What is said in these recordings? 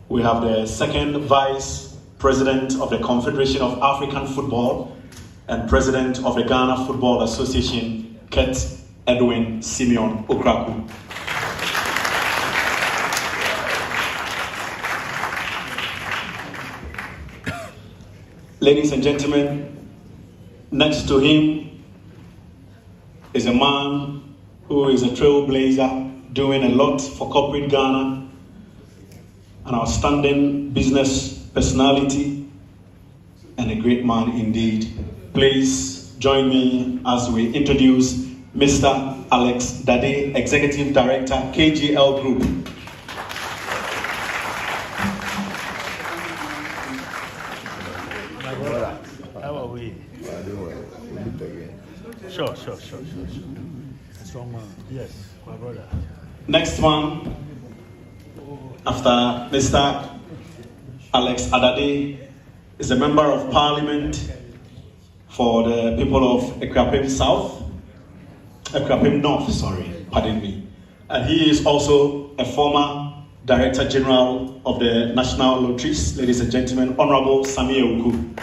We have the second Vice President of the Confederation of African Football and President of the Ghana Football Association, Ket Edwin Simeon Okraku. Ladies and gentlemen, next to him is a man who is a trailblazer, doing a lot for corporate Ghana, an outstanding business personality, and a great man indeed. Please join me as we introduce Mr. Alex Dade, Executive Director, KGL Group. My brother, how are we? Sure. Strong man. Yes, my brother. Next one, after Mr. Alex Adade, is a member of Parliament for the people of Ekwapim North, pardon me. And he is also a former Director General of the National Lotteries. Ladies and gentlemen, Honorable Samia Uku.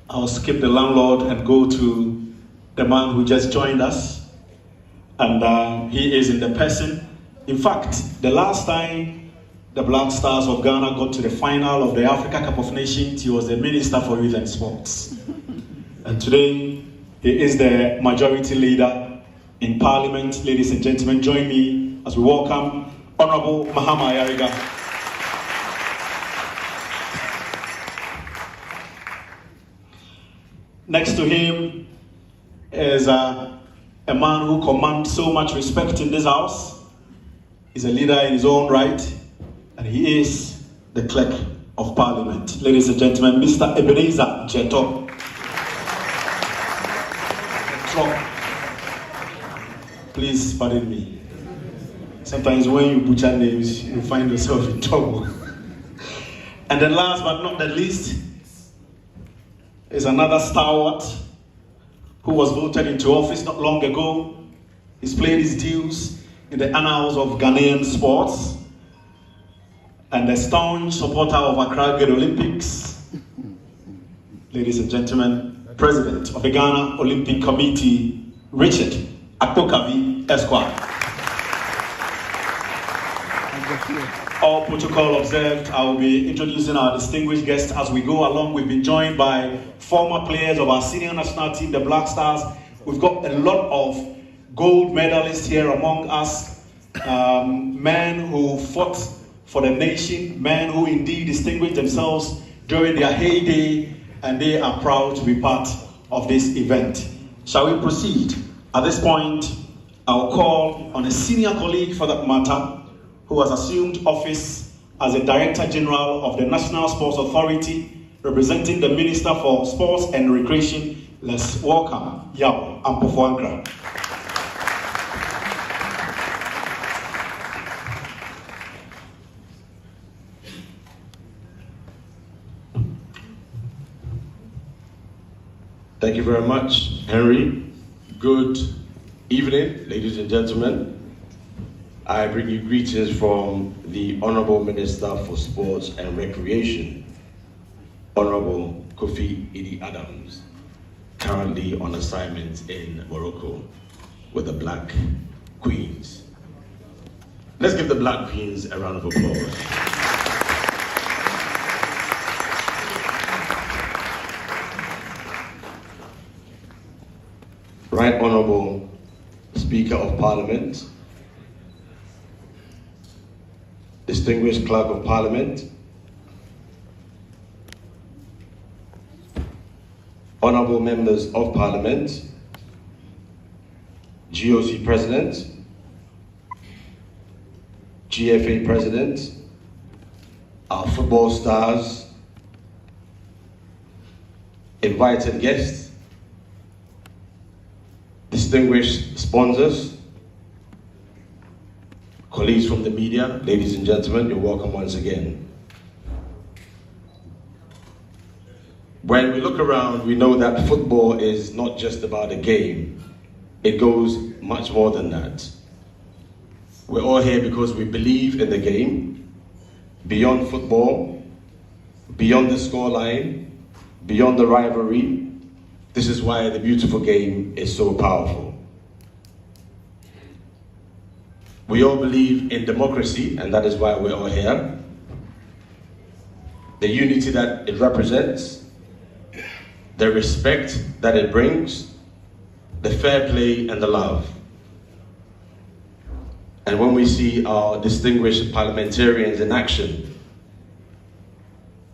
I'll skip the landlord and go to the man who just joined us. And he is in the person. In fact, the last time the Black Stars of Ghana got to the final of the Africa Cup of Nations, he was the Minister for Youth and Sports. And today, he is the majority leader in Parliament. Ladies and gentlemen, join me as we welcome Honorable Mahama Ayariga. Next to him is a man who commands so much respect in this house. He's a leader in his own right, and he is the clerk of Parliament. Ladies and gentlemen, Mr. Ebenezer Jeto. Please pardon me. Sometimes when you butcher names, you find yourself in trouble. And then last but not the least is another stalwart who was voted into office not long ago. He's played his dues in the annals of Ghanaian sports and a staunch supporter of Accra Great Olympics. Ladies and gentlemen, President of the Ghana Olympic Committee, Richard Akpokavi Esquire. All protocol observed, I will be introducing our distinguished guests as we go along. We've been joined by former players of our senior national team, the Black Stars. We've got a lot of gold medalists here among us, men who fought for the nation, men who indeed distinguished themselves during their heyday, and they are proud to be part of this event. Shall we proceed? At this point, I'll call on a senior colleague for that matter, who has assumed office as the Director General of the National Sports Authority, representing the Minister for Sports and Recreation. Let's welcome Yao Ampofuankra. Thank you very much, Henry. Good evening, ladies and gentlemen. I bring you greetings from the Honorable Minister for Sports and Recreation, Honorable Kofi Idi Adams, currently on assignment in Morocco with the Black Queens. Let's give the Black Queens a round of applause. Right Honorable Speaker of Parliament, distinguished Clerk of Parliament, Honorable Members of Parliament, GOC President, GFA President, our football stars, invited guests, distinguished sponsors, colleagues from the media, ladies and gentlemen, you're welcome once again. When we look around, we know that football is not just about a game, it goes much more than that. We're all here because we believe in the game, beyond football, beyond the scoreline, beyond the rivalry. This is why the beautiful game is so powerful. We all believe in democracy, and that is why we're all here. The unity that it represents, the respect that it brings, the fair play and the love. And when we see our distinguished parliamentarians in action,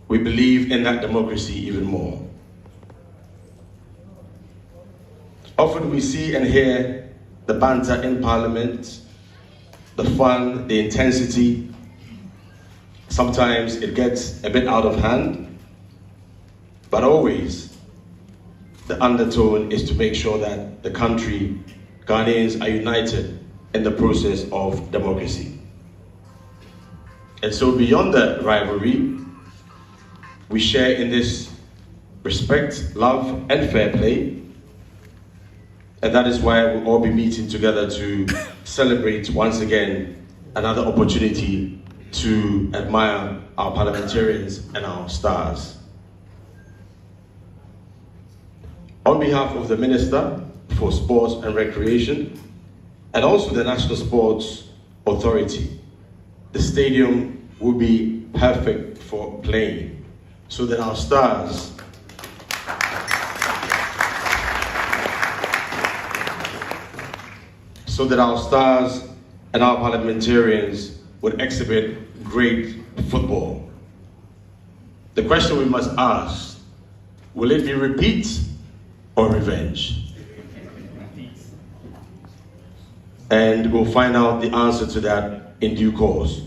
we believe in that democracy even more. Often we see and hear the banter in Parliament, the fun, the intensity. Sometimes it gets a bit out of hand, but always the undertone is to make sure that the country, Ghanaians, are united in the process of democracy. And so beyond the rivalry, we share in this respect, love, and fair play. And that is why we'll all be meeting together to celebrate once again another opportunity to admire our parliamentarians and our stars. On behalf of the Minister for Sports and Recreation, and also the National Sports Authority, the stadium will be perfect for playing, so that our stars and our parliamentarians would exhibit great football. The question we must ask, will it be repeat or revenge? And we'll find out the answer to that in due course.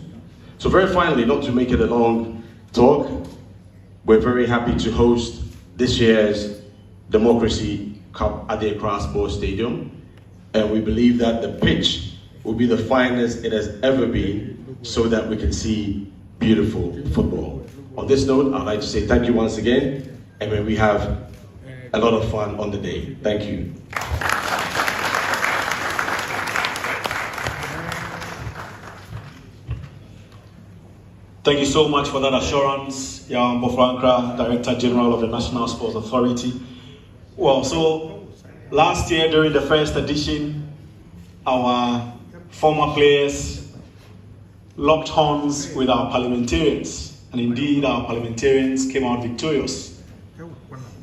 So very finally, not to make it a long talk, we're very happy to host this year's Democracy Cup at the Accra Sports Stadium. And we believe that the pitch will be the finest it has ever been, so that we can see beautiful football. On this note, I'd like to say thank you once again, and may we have a lot of fun on the day. Thank you. Thank you so much for that assurance, Yawan Bofrankra, Director General of the National Sports Authority. Well, so last year during the first edition, our former players locked horns with our parliamentarians, and indeed our parliamentarians came out victorious.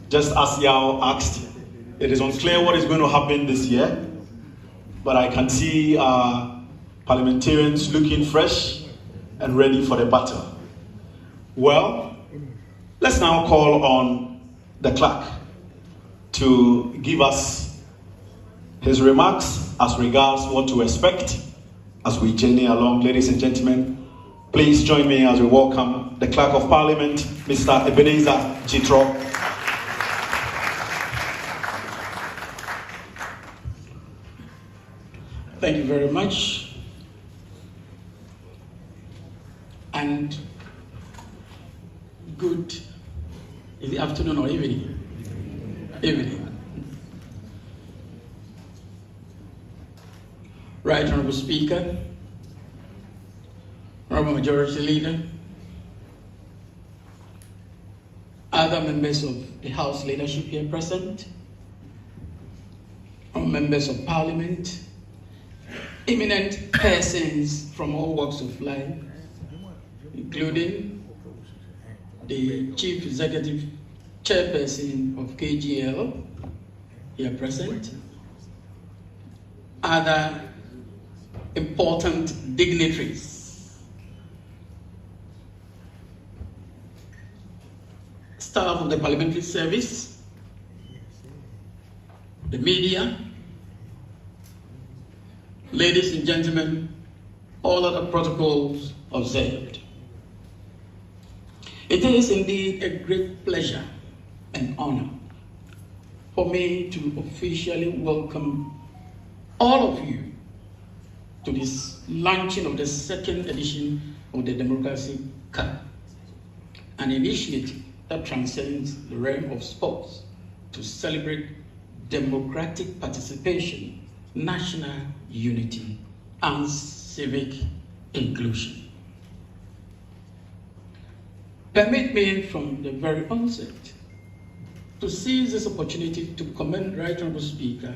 Just as Yao asked, it is unclear what is going to happen this year, but I can see our parliamentarians looking fresh and ready for the battle. Well, let's now call on the clerk to give us his remarks as regards what to expect as we journey along. Ladies and gentlemen, please join me as we welcome the Clerk of Parliament, Mr. Ebenezer Chitro. Thank you very much. And good, is it afternoon or evening? Evening. Right Honorable Speaker, Honorable Majority Leader, other members of the House leadership here present, members of Parliament, eminent persons from all walks of life, including the Chief Executive Chairperson of KGL here present, other important dignitaries, staff of the Parliamentary Service, the media, ladies and gentlemen, all other protocols observed. It is indeed a great pleasure and honor for me to officially welcome all of you to this launching of the second edition of the Democracy Cup, an initiative that transcends the realm of sports to celebrate democratic participation national unity, and civic inclusion. Permit me from the very onset to seize this opportunity to commend the Right Honourable Speaker,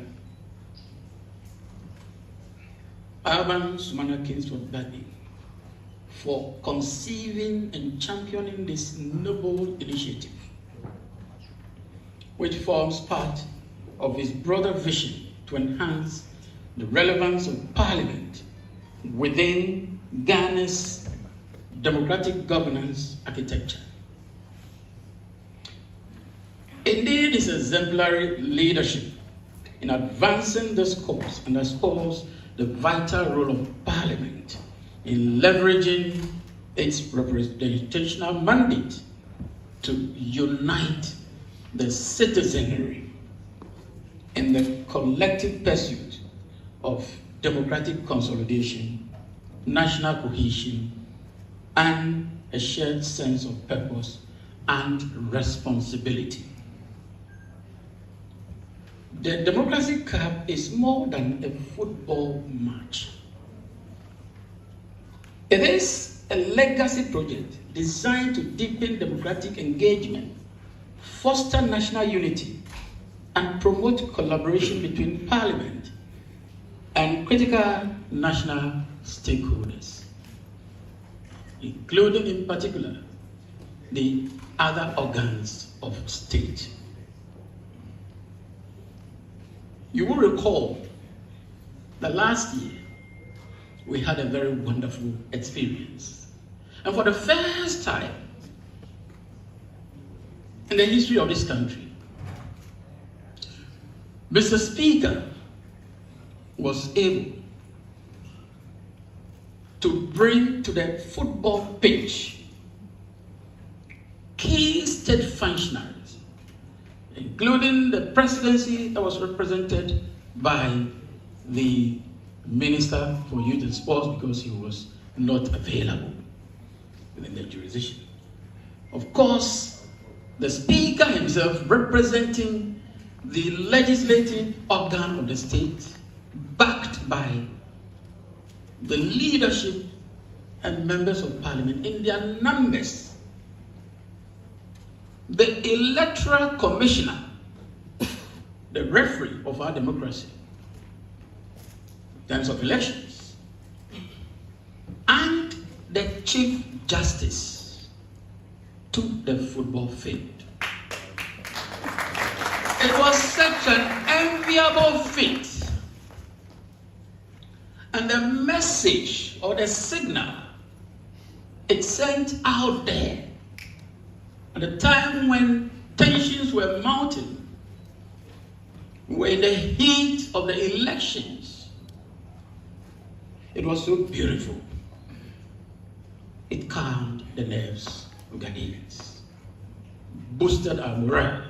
Alban Sumana Kingsford Badi, for conceiving and championing this noble initiative, which forms part of his broader vision to enhance the relevance of Parliament within Ghana's democratic governance architecture. Indeed, his exemplary leadership in advancing this cause underscores the vital role of Parliament in leveraging its representational mandate to unite the citizenry in the collective pursuit of democratic consolidation, national cohesion, and a shared sense of purpose and responsibility. The Democracy Cup is more than a football match. It is a legacy project designed to deepen democratic engagement, foster national unity, and promote collaboration between Parliament and critical national stakeholders, including in particular the other organs of state. You will recall that last year we had a very wonderful experience. And for the first time in the history of this country, Mr. Speaker was able to bring to the football pitch key state functionaries, including the presidency that was represented by the Minister for Youth and Sports because he was not available within the jurisdiction. Of course, the Speaker himself representing the legislative organ of the state, backed by the leadership and members of Parliament in their numbers. The Electoral Commissioner, the referee of our democracy in terms of elections, and the Chief Justice took the football field. It was such an enviable feat. And the message or the signal it sent out there at the time when tensions were mounting, were in the heat of the elections, it was so beautiful. It calmed the nerves of Ghanaians, boosted our morale,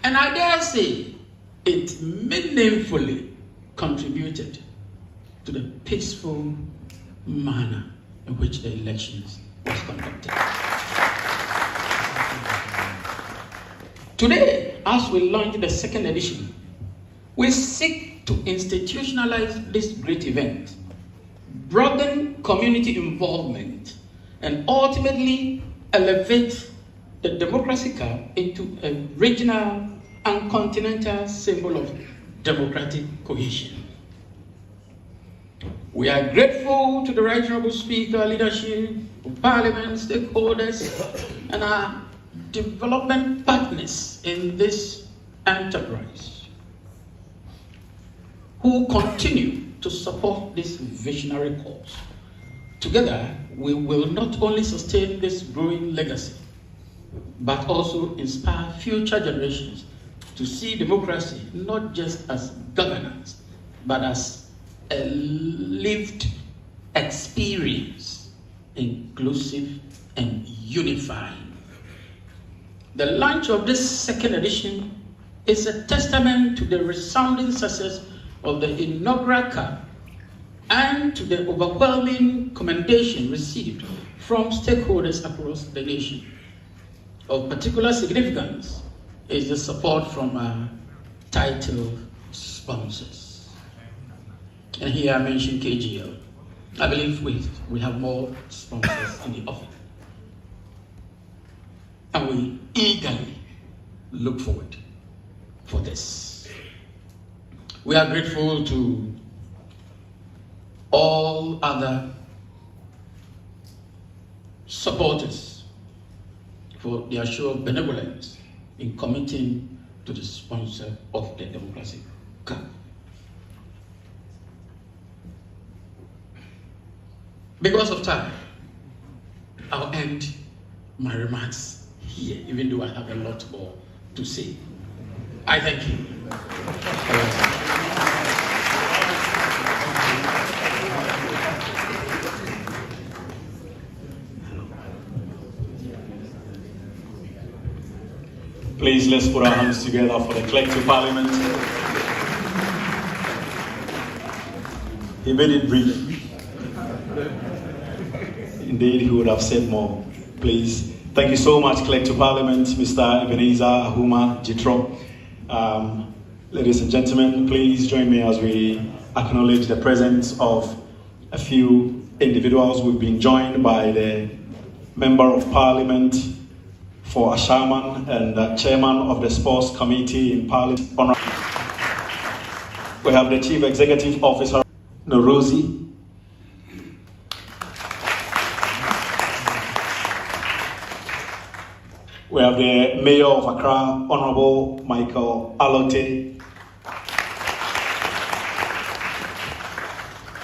and I dare say it meaningfully contributed to the peaceful manner in which the elections was conducted. Today, as we launch the second edition, we seek to institutionalize this great event, broaden community involvement, and ultimately elevate the Democracy Cup into a regional and continental symbol of democratic cohesion. We are grateful to the Right Honourable Speaker, leadership of Parliament, stakeholders, and our development partners in this enterprise, who continue to support this visionary cause. Together, we will not only sustain this growing legacy, but also inspire future generations to see democracy not just as governance, but as a lived experience, inclusive and unifying. The launch of this second edition is a testament to the resounding success of the inaugural Cup and to the overwhelming commendation received from stakeholders across the nation. Of particular significance is the support from our title sponsors. And here I mentioned KGL. I believe we have more sponsors in the offing. And we eagerly look forward for this. We are grateful to all other supporters for their show of benevolence in committing to the sponsor of the Democracy Cup. Because of time, I'll end my remarks here, even though I have a lot more to say. I thank you. Please, let's put our hands together for the clerk to Parliament. He made it brief. Indeed, he would have said more. Please. Thank you so much, Clerk to Parliament, Mr. Ebenezer Ahuma Jitro. Ladies and gentlemen, please join me as we acknowledge the presence of a few individuals. We've been joined by the Member of Parliament for Ashaman and Chairman of the Sports Committee in Parliament. We have the Chief Executive Officer, Norozi. We have the Mayor of Accra, Honorable Michael Alote.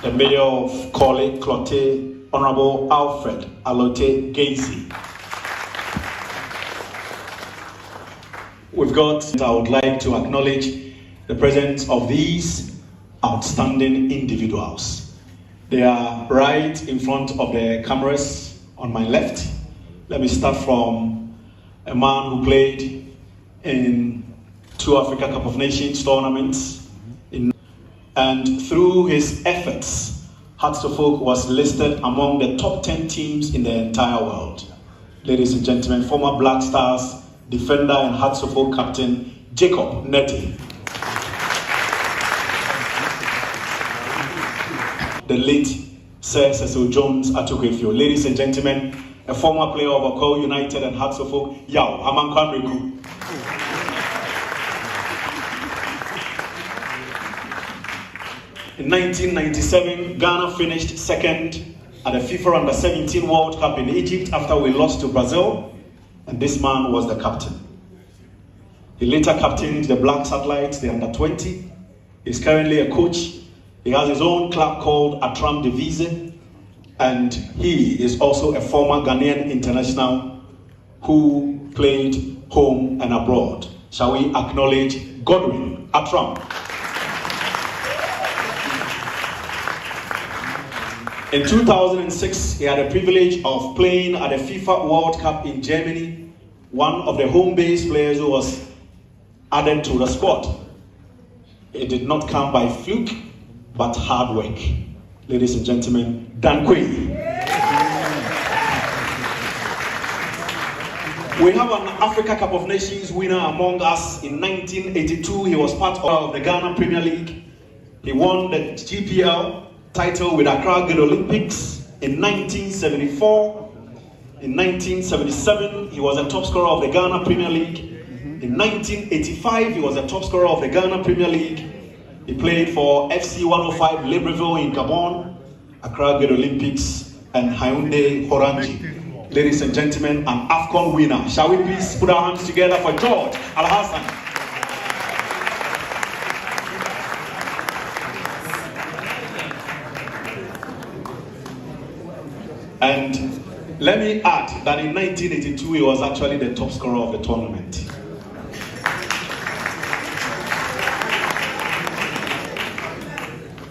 The Mayor of Korle Klottey, Honorable Alfred Alote Gacy. I would like to acknowledge the presence of these outstanding individuals. They are right in front of the cameras on my left. Let me start from a man who played in 2 Africa Cup of Nations tournaments. And through his efforts, Hearts of Oak was listed among the top 10 teams in the entire world. Ladies and gentlemen, former Black Stars defender and Hearts of Oak captain, Jacob Neti. The late Sir Cecil Jones Atukwefio. Ladies and gentlemen, a former player of Akol United and Hearts of Oak, Yao Amankwanreku. In 1997, Ghana finished second at the FIFA Under-17 World Cup in Egypt after we lost to Brazil. And this man was the captain. He later captained the Black Satellites, the Under-20. He's currently a coach. He has his own club called Atram Devise. And he is also a former Ghanaian international who played home and abroad. Shall we acknowledge Godwin Atram? In 2006, he had the privilege of playing at the FIFA World Cup in Germany, one of the home-based players who was added to the squad. It did not come by fluke, but hard work. Ladies and gentlemen, Dan Quay. We have an Africa Cup of Nations winner among us. In 1982, he was part of the Ghana Premier League. He won the GPL title with Accra Good Olympics in 1974. In 1977, he was a top scorer of the Ghana Premier League. In 1985, he was a top scorer of the Ghana Premier League. He played for FC 105 Libreville in Gabon, Accra Good Olympics, and Hyundai Horangi. Ladies and gentlemen, an AFCON winner. Shall we please put our hands together for George Al-Hassan? And let me add that in 1982, he was actually the top scorer of the tournament.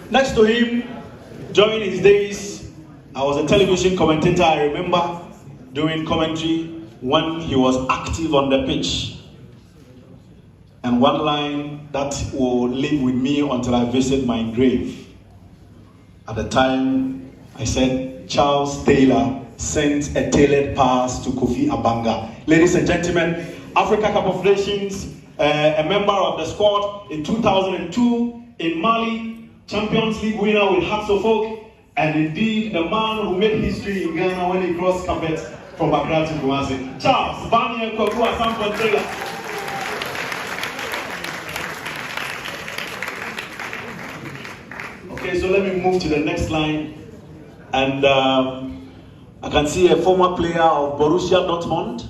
Next to him, during his days, I was a television commentator. I remember doing commentary when he was active on the pitch. And one line that will live with me until I visit my grave. At the time, I said, Charles Taylor sent a tailored pass to Kofi Abanga. Ladies and gentlemen, Africa Cup of Nations, a member of the squad in 2002 in Mali, Champions League winner with Hearts of Oak, and indeed the man who made history in Ghana when he crossed carpet from Accra to Kumasi. Charles Baniel Kwakua Samson Taylor. Okay, so let me move to the next line. And I can see a former player of Borussia Dortmund.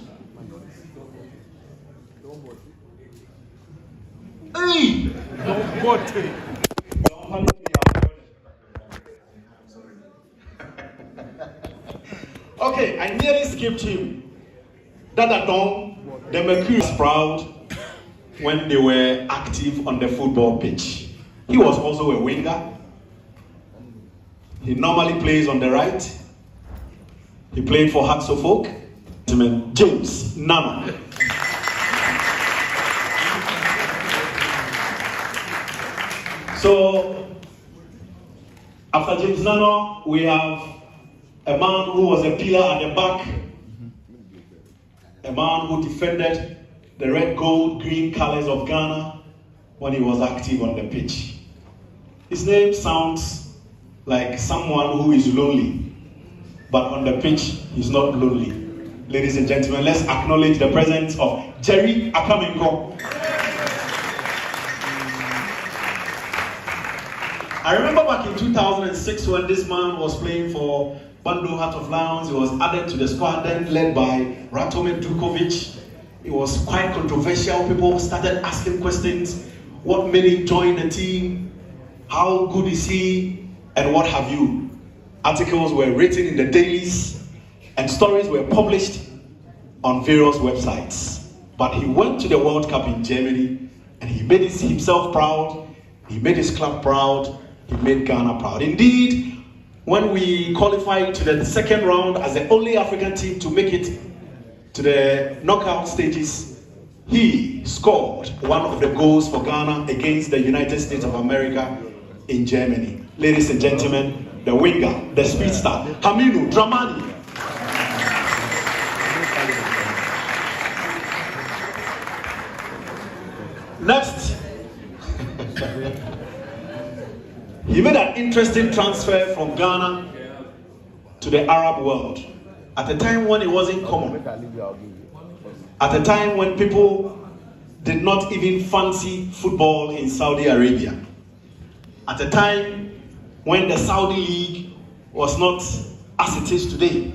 Hey! Okay, I nearly skipped him. Dadadon, the Mercury was proud when they were active on the football pitch. He was also a winger. He normally plays on the right. He played for Hearts of Oak. James Nano. So, after James Nano, we have a man who was a pillar at the back. A man who defended the red, gold, green colors of Ghana when he was active on the pitch. His name sounds like someone who is lonely, but on the pitch, he's not lonely. Ladies and gentlemen, let's acknowledge the presence of Jerry Akamenko. I remember back in 2006 when this man was playing for Bando Heart of Lions. He was added to the squad then led by Ratome Dukovic. It was quite controversial. People started asking questions. What made him join the team? How good is he? And what have you? Articles were written in the dailies and stories were published on various websites. But he went to the World Cup in Germany and he made himself proud. He made his club proud. He made Ghana proud. Indeed, when we qualified to the second round as the only African team to make it to the knockout stages, he scored one of the goals for Ghana against the United States of America in Germany. Ladies and gentlemen, the winger, the speedster, Haminu Dramani. Next, he made an interesting transfer from Ghana to the Arab world at a time when it wasn't common. At a time when people did not even fancy football in Saudi Arabia. At a time when the Saudi League was not as it is today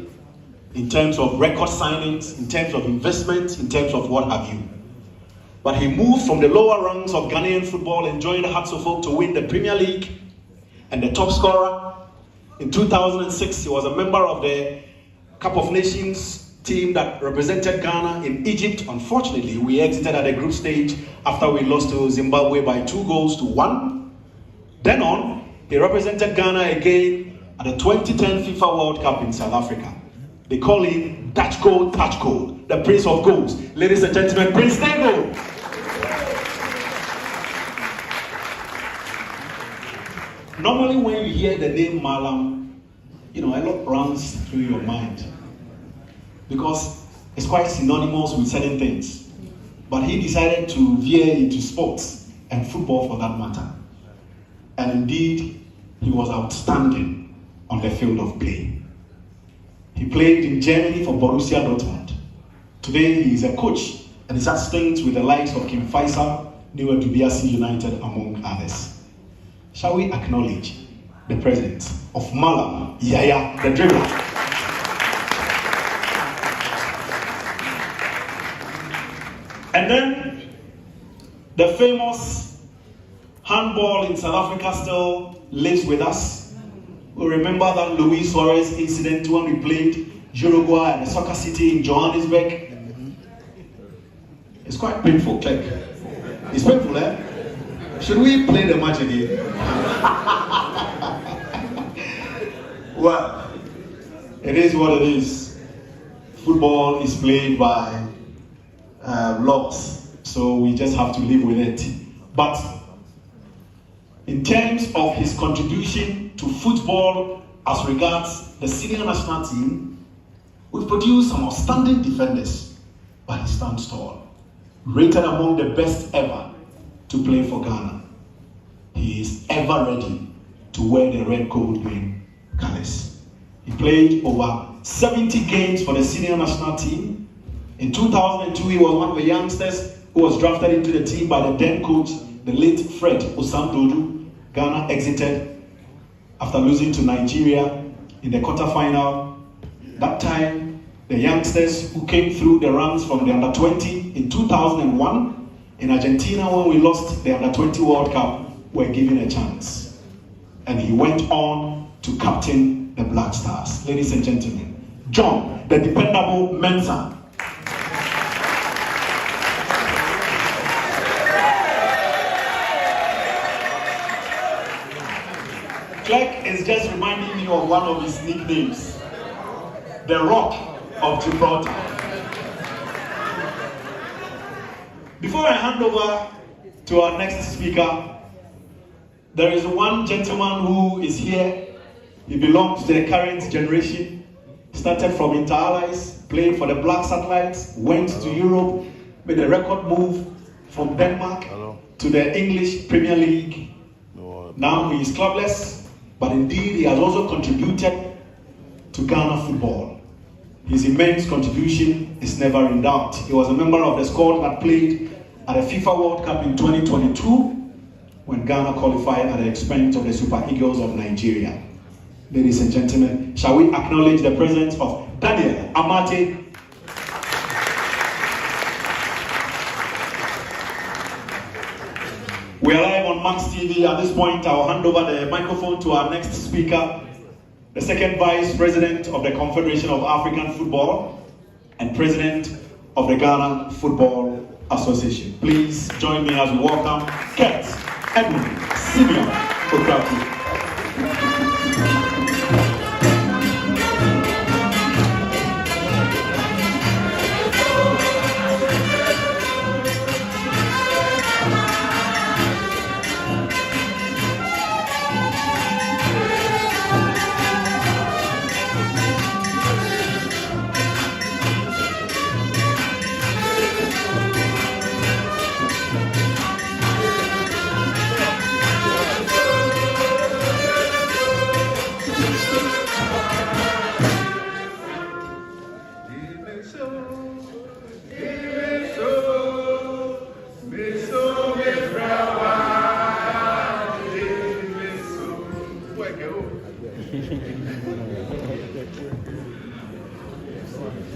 in terms of record signings, in terms of investment, in terms of what have you. But he moved from the lower ranks of Ghanaian football and joined the Hearts of Oak to win the Premier League and the top scorer. In 2006, he was a member of the Cup of Nations team that represented Ghana in Egypt. Unfortunately, we exited at the group stage after we lost to Zimbabwe by 2-1. Then on, he represented Ghana again at the 2010 FIFA World Cup in South Africa. They call him Touch Goal, the Prince of Goals. Ladies and gentlemen, Prince Tego. Normally when you hear the name Malam, a lot runs through your mind because it's quite synonymous with certain things. But he decided to veer into sports and football for that matter. And indeed, he was outstanding on the field of play. He played in Germany for Borussia Dortmund. Today, he is a coach and is at stints with the likes of Kim Faisal, New Dubiasi United, among others. Shall we acknowledge the presence of Malam Yaya, the dribbler? And then, the famous handball in South Africa still lives with us. We remember that Luis Suarez incident when we played Uruguay and the soccer city in Johannesburg. It's quite painful, Click. It's painful, eh? Should we play the match again? Well, it is what it is. Football is played by laws, so we just have to live with it. But in terms of his contribution to football as regards the senior national team, we've produced some outstanding defenders, but he stands tall. Rated among the best ever to play for Ghana. He is ever ready to wear the red gold green colors. He played over 70 games for the senior national team. In 2002, he was one of the youngsters who was drafted into the team by the then coach, the late Fred Osamdodu. Ghana exited after losing to Nigeria in the quarterfinal. That time, the youngsters who came through the ranks from the under-20 in 2001 in Argentina when we lost the under-20 World Cup were given a chance. And he went on to captain the Black Stars. Ladies and gentlemen, John, the dependable Mensah. Clerk is just reminding me of one of his nicknames, the Rock of Gibraltar. Before I hand over to our next speaker, there is one gentleman who is here. He belongs to the current generation. Started from Inter-Allies, played for the Black Satellites, went to Europe, made a record move from Denmark to the English Premier League. Now he is clubless, but indeed he has also contributed to Ghana football. His immense contribution is never in doubt. He was a member of the squad that played at the FIFA World Cup in 2022 when Ghana qualified at the expense of the Super Eagles of Nigeria. Ladies and gentlemen, shall we acknowledge the presence of Daniel Amate? We are live on Max TV. At this point, I'll hand over the microphone to our next speaker, the second Vice President of the Confederation of African Football and President of the Ghana Football Association. Please join me as we welcome Kurt Edmund Simeon Okraku.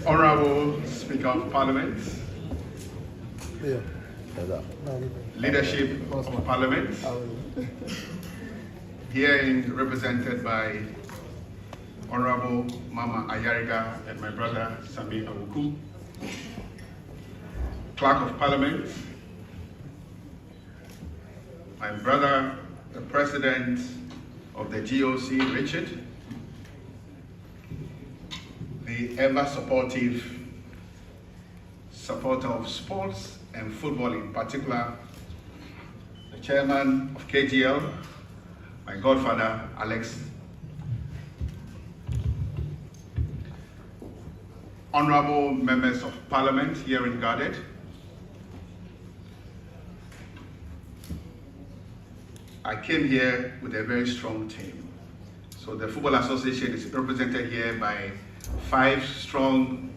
Honorable Speaker of Parliament, leadership of Parliament, herein represented by Honorable Mama Ayariga and my brother Sami Awuku, Clerk of Parliament, my brother, the President of the GOC, Richard, the ever supportive supporter of sports and football in particular, the Chairman of KGL, my godfather, Alex, honorable members of Parliament here in Guarded, I came here with a very strong team. So the Football Association is represented here by 5 strong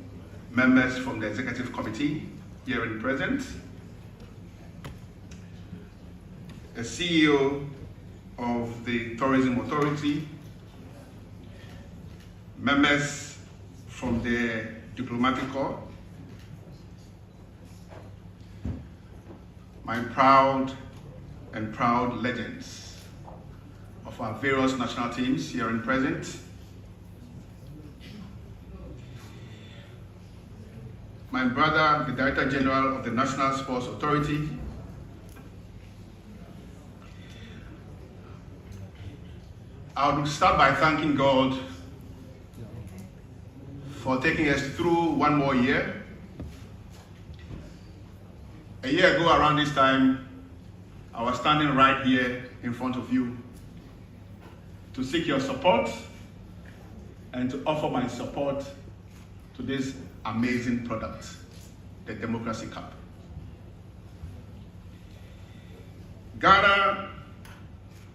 members from the Executive Committee here in present, a CEO of the Tourism Authority, members from the Diplomatic Corps, my proud legends of our various national teams here in present, my brother, the Director General of the National Sports Authority, I would start by thanking God for taking us through one more year. A year ago around this time, I was standing right here in front of you to seek your support and to offer my support to this amazing product, the Democracy Cup. Ghana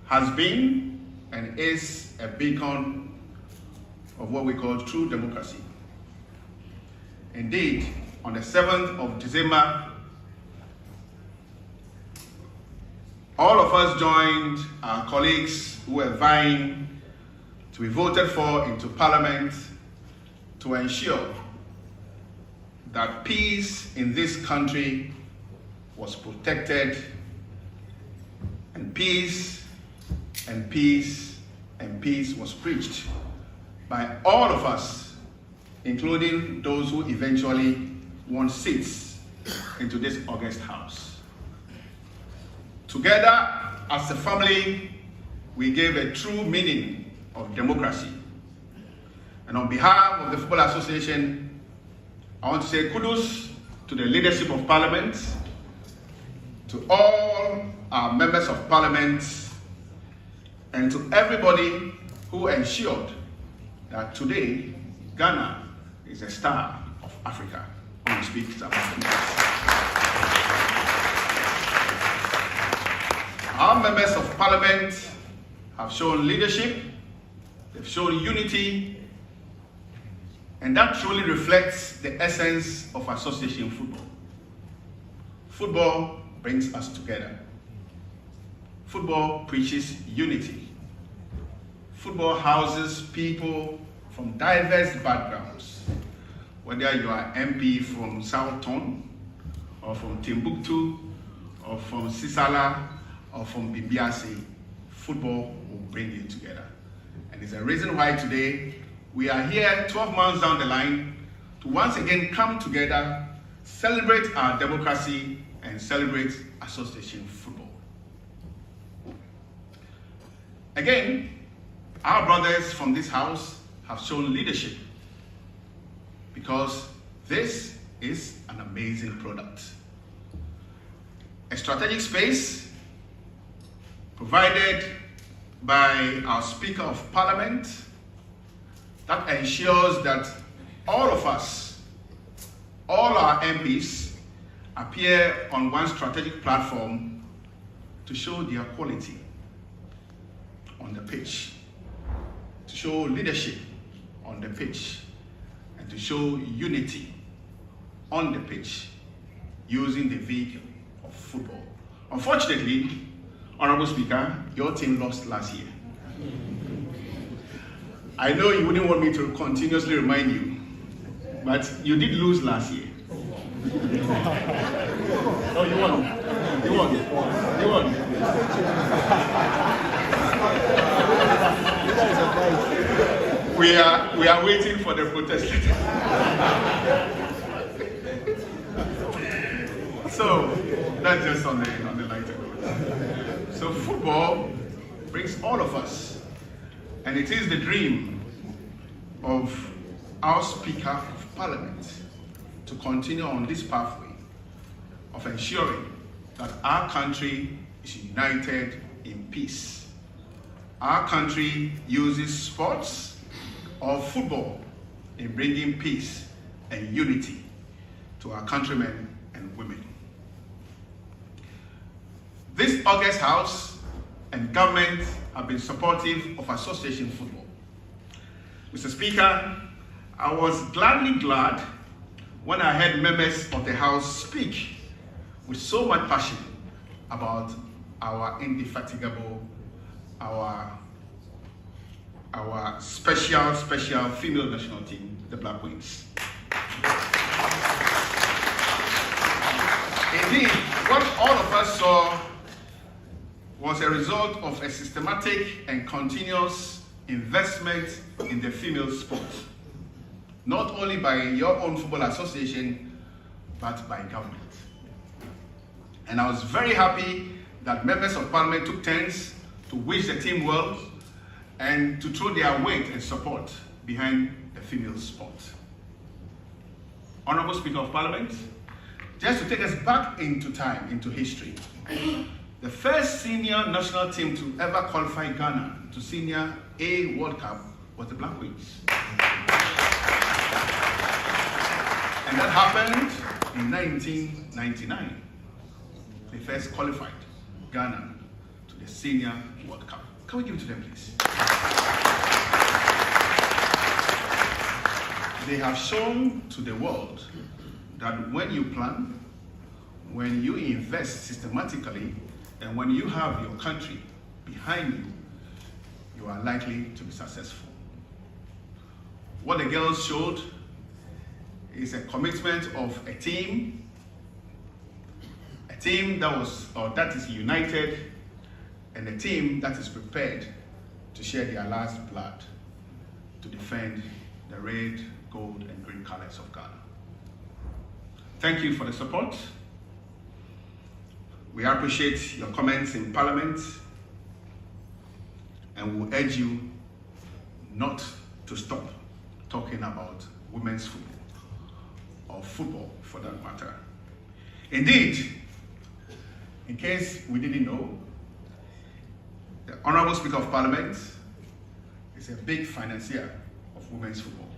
has been and is a beacon of what we call true democracy. Indeed, on the 7th of December, all of us joined our colleagues who were vying to be voted for into Parliament to ensure that peace in this country was protected, and peace and peace and peace was preached by all of us, including those who eventually won seats into this august house. Together as a family, we gave a true meaning of democracy. And on behalf of the Football Association, I want to say kudos to the leadership of Parliament, to all our members of Parliament, and to everybody who ensured that today Ghana is a star of Africa when we speak about democracy. Our members of Parliament have shown leadership, they've shown unity, and that truly reflects the essence of association football. Football brings us together. Football preaches unity. Football houses people from diverse backgrounds, whether you are MP from Southton, or from Timbuktu, or from Sisala, or from Bimbiase. Football will bring you together. And it's a reason why today we are here 12 months down the line to once again come together, celebrate our democracy, and celebrate association football. Again, our brothers from this house have shown leadership because this is an amazing product. A strategic space provided by our Speaker of Parliament that ensures that all of us, all our MPs, appear on one strategic platform to show their quality on the pitch, to show leadership on the pitch, and to show unity on the pitch using the vehicle of football. Unfortunately, Honorable Speaker, your team lost last year. I know you wouldn't want me to continuously remind you, but you did lose last year. No, you won. You won. You won. We are waiting for the protest letter. So that's just on the lighter note. So football brings all of us, and it is the dream of our Speaker of Parliament to continue on this pathway of ensuring that our country is united in peace. Our country uses sports or football in bringing peace and unity to our countrymen and women. This August House and government have been supportive of association football. Mr. Speaker, I was gladly glad when I heard members of the House speak with so much passion about our indefatigable, our special female national team, the Black Queens. Indeed, what all of us saw was a result of a systematic and continuous investment in the female sport, not only by your own football association, but by government. And I was very happy that members of Parliament took turns to wish the team well and to throw their weight and support behind the female sport. Honorable Speaker of Parliament, just to take us back into time, into history, the first senior national team to ever qualify Ghana to Senior A World Cup was the Black Queens. And that happened in 1999. They first qualified Ghana to the Senior World Cup. Can we give it to them, please? They have shown to the world that when you plan, when you invest systematically, and when you have your country behind you, you are likely to be successful. What the girls showed is a commitment of a team that is united, and a team that is prepared to shed their last blood to defend the red, gold, and green colors of Ghana. Thank you for the support. We appreciate your comments in Parliament, and we'll urge you not to stop talking about women's football, or football for that matter. Indeed, in case we didn't know, the Honourable Speaker of Parliament is a big financier of women's football.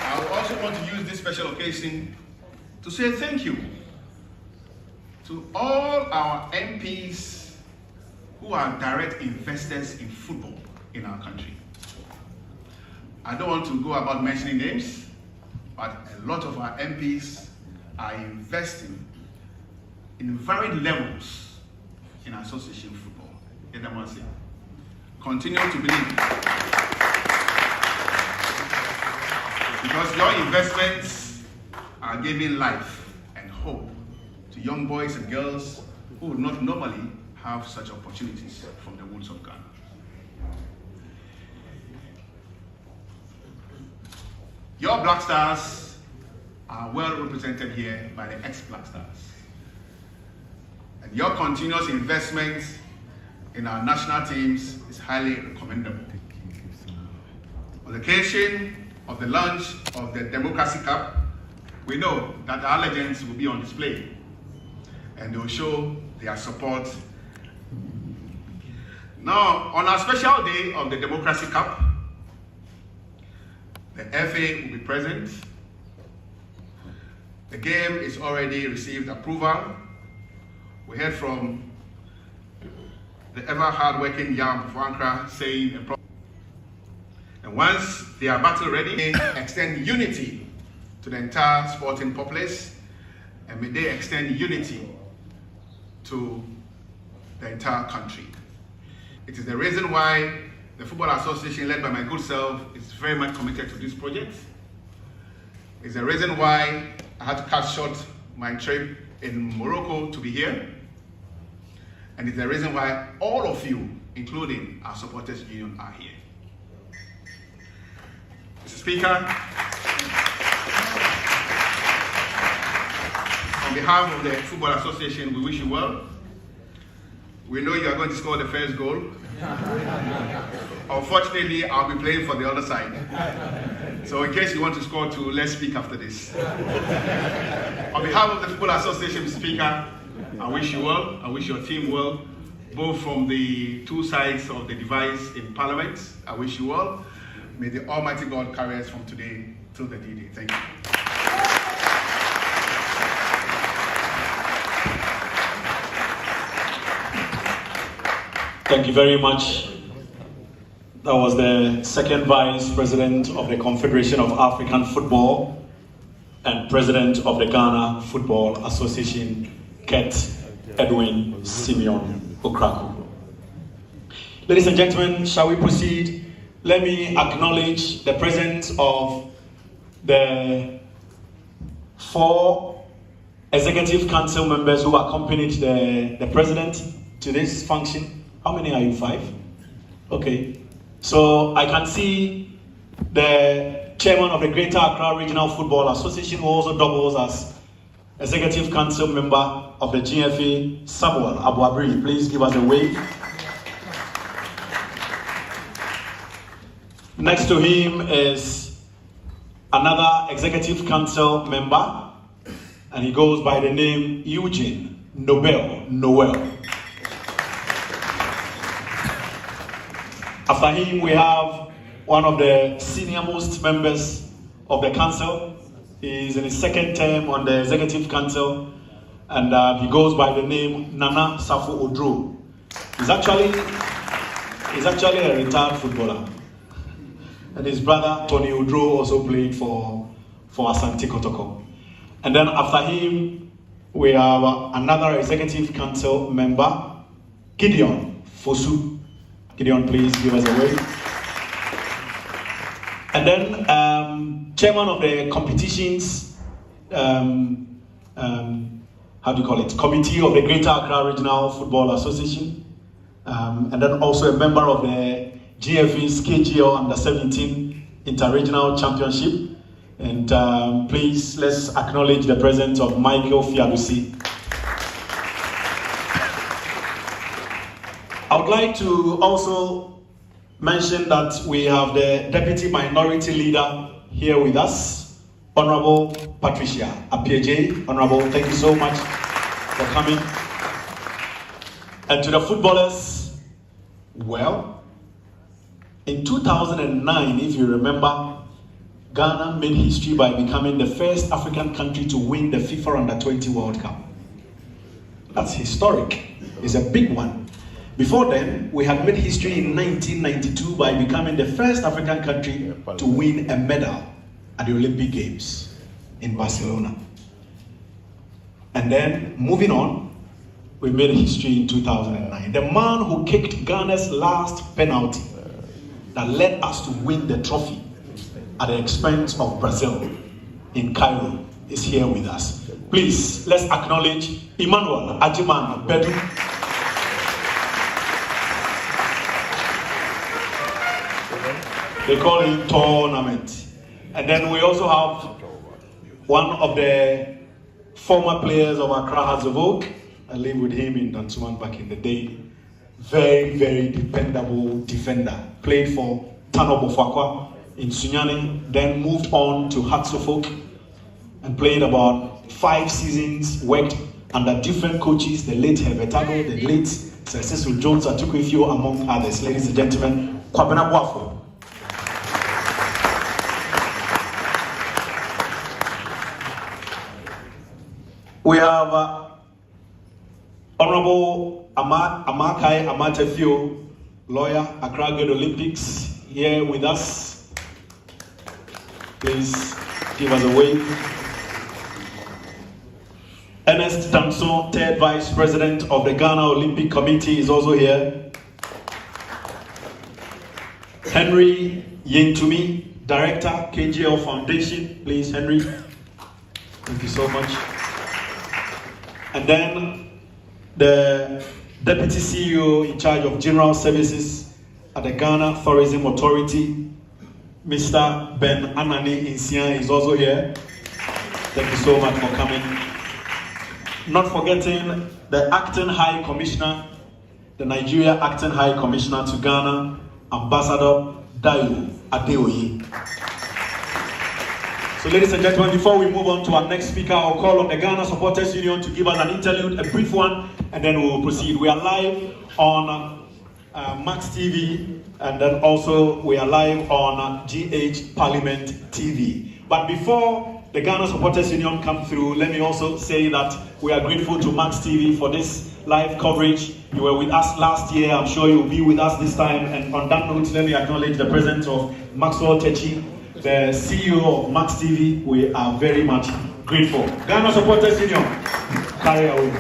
I also want to use this special occasion to say thank you to all our MPs who are direct investors in football in our country. I don't want to go about mentioning names, but a lot of our MPs are investing in varied levels in association football. Continue to believe, because your investments are giving life and hope to young boys and girls who would not normally have such opportunities from the woods of Ghana. Your Black Stars are well represented here by the ex-Black Stars. And your continuous investment in our national teams is highly recommendable. On the occasion of the launch of the Democracy Cup, we know that our legends will be on display, and they will show their support. Now, on our special day of the Democracy Cup, the FA will be present. The game is already received approval. We heard from the ever hard-working Yam of Ankara saying, and once they are battle ready, they extend unity to the entire sporting populace, and may they extend unity to the entire country. It is the reason why the Football Association, led by my good self, is very much committed to this project. It's the reason why I had to cut short my trip in Morocco to be here. And it's the reason why all of you, including our supporters union, are here. Mr. Speaker, on behalf of the Football Association, we wish you well. We know you are going to score the first goal. Unfortunately, I'll be playing for the other side. So in case you want to score two, let's speak after this. On behalf of the Football Association, Mr. Speaker, I wish you well. I wish your team well, both from the two sides of the device in Parliament. I wish you well. May the Almighty God carry us from today till the D-Day. Thank you. Thank you very much. That was the second Vice President of the Confederation of African Football and President of the Ghana Football Association, Ket Edwin Simeon Okraku. Ladies and gentlemen, shall we proceed? Let me acknowledge the presence of the 4 Executive Council members who accompanied the President to this function. How many are you? 5? Okay. So I can see the Chairman of the Greater Accra Regional Football Association, who also doubles as Executive Council member of the GFA, Samuel Abuabri. Please give us a wave. Next to him is another Executive Council member, and he goes by the name Eugene Noel. After him, we have one of the senior-most members of the council. He is in his second term on the Executive Council, and he goes by the name Nana Safo Odro. He's actually a retired footballer. And his brother Tony Odro also played for Asante Kotoko. And then after him, we have another executive council member, Gideon Fosu. Gideon, please give us a wave. And then chairman of the competitions, committee of the Greater Accra Regional Football Association, and then also a member of the GFE's KGL Under-17 Inter-Regional Championship. And please, let's acknowledge the presence of Michael Fiadusi. I would like to also mention that we have the Deputy Minority Leader here with us, Honorable Patricia Apieje. Honorable, thank you so much for coming. And to the footballers, well, in 2009, if you remember, Ghana made history by becoming the first African country to win the FIFA Under-20 World Cup. That's historic. It's a big one. Before then, we had made history in 1992 by becoming the first African country to win a medal at the Olympic Games in Barcelona. And then, moving on, we made history in 2009. The man who kicked Ghana's last penalty that led us to win the trophy at the expense of Brazil in Cairo is here with us. Please, let's acknowledge Emmanuel Ajiman Bedu. They call it tournament. And then we also have one of the former players of Accra Hearts of Oak. I lived with him in Dansuman back in the day. Very, very dependable defender. Played for Tano Bofakwa in Sunyani, then moved on to Hearts of Oak and played about 5 seasons, worked under different coaches, the late Herbetago, the late Sir Cecil Jones Atukwefio, among others. Ladies and gentlemen, Kwabena Boafo. We have Honorable Amakai Amatefio, lawyer, Accra Great Olympics, here with us. Please give us a wave. Ernest Damson, third vice president of the Ghana Olympic Committee, is also here. Henry Yentumi, director, KGL Foundation. Please, Henry. Thank you so much. And then the Deputy CEO in charge of General Services at the Ghana Tourism Authority, Mr. Ben Anani Insian, is also here. Thank you so much for coming. Not forgetting the Acting High Commissioner, the Nigeria Acting High Commissioner to Ghana, Ambassador Dayo Adeoye. So ladies and gentlemen, before we move on to our next speaker, I'll call on the Ghana Supporters Union to give us an interlude, a brief one, and then we will proceed. We are live on Max TV, and then also we are live on GH Parliament TV. But before the Ghana Supporters Union come through, let me also say that we are grateful to Max TV for this live coverage. You were with us last year, I'm sure you'll be with us this time. And on that note, let me acknowledge the presence of Maxwell Techi, the CEO of Max TV. We are very much grateful. Ghana Supporters Union, carry away.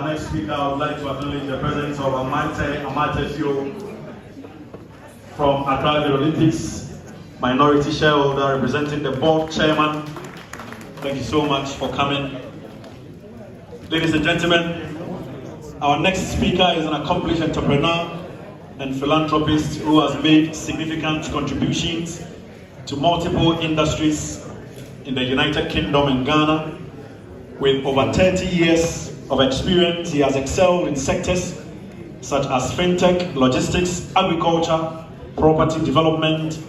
our next speaker, I would like to acknowledge the presence of Amate Fio from Accra Olympics, minority shareholder representing the board chairman. Thank you so much for coming. Ladies and gentlemen, our next speaker is an accomplished entrepreneur and philanthropist who has made significant contributions to multiple industries in the United Kingdom and Ghana. With over 30 years of experience, he has excelled in sectors such as fintech, logistics, agriculture, property development,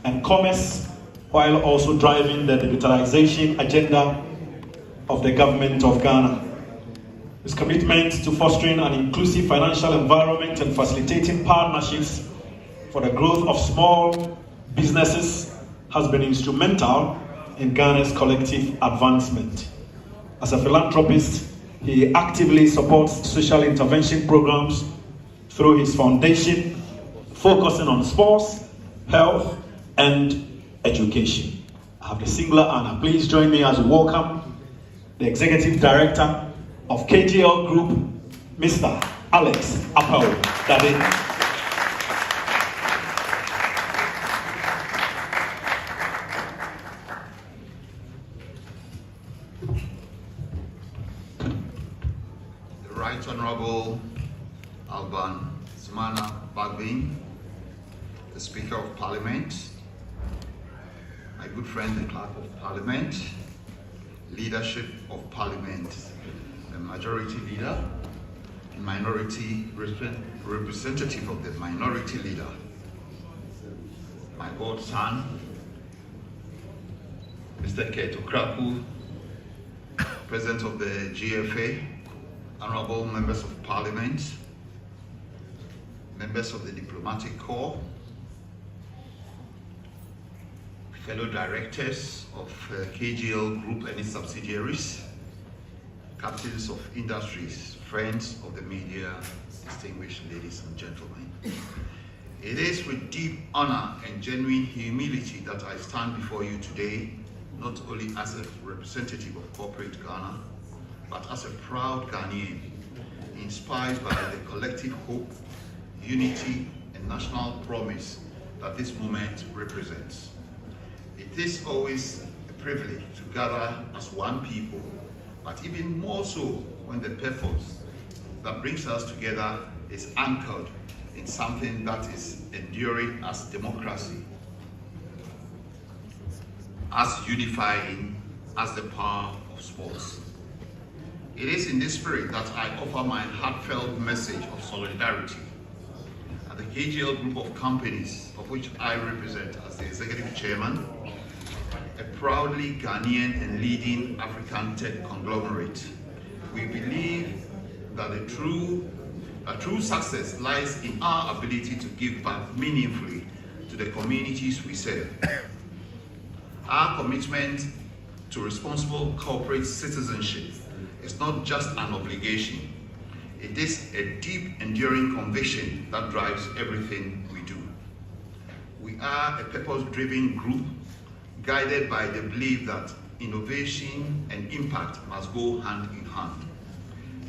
and commerce, while also driving the digitalization agenda of the government of Ghana. His commitment to fostering an inclusive financial environment and facilitating partnerships for the growth of small businesses has been instrumental in Ghana's collective advancement. As a philanthropist, he actively supports social intervention programs through his foundation, focusing on sports, health, and education. I have the singular honor. Please join me as we welcome the Executive Director of KGL Group, Mr. Alex Apau Dade. The Right Honorable Alban Sumana Bagbin, the Speaker of Parliament, my good friend the Clerk of Parliament, Leadership of Parliament, the Majority Leader, and Minority Representative of the Minority Leader, my godson, Mr. Keto Krapu, President of the GFA, Honorable Members of Parliament, members of the Diplomatic Corps, fellow directors of KGL Group and its subsidiaries, captains of industries, friends of the media, distinguished ladies and gentlemen. It is with deep honor and genuine humility that I stand before you today, not only as a representative of corporate Ghana, but as a proud Ghanaian, inspired by the collective hope, unity, and national promise that this moment represents. It is always a privilege to gather as one people, but even more so when the purpose that brings us together is anchored in something that is enduring as democracy, as unifying as the power of sports. It is in this spirit that I offer my heartfelt message of solidarity at the KGL Group of companies, of which I represent as the Executive Chairman, a proudly Ghanaian and leading African tech conglomerate. We believe that a true success lies in our ability to give back meaningfully to the communities we serve. Our commitment to responsible corporate citizenship is not just an obligation. It is a deep, enduring conviction that drives everything we do. We are a purpose-driven group guided by the belief that innovation and impact must go hand in hand.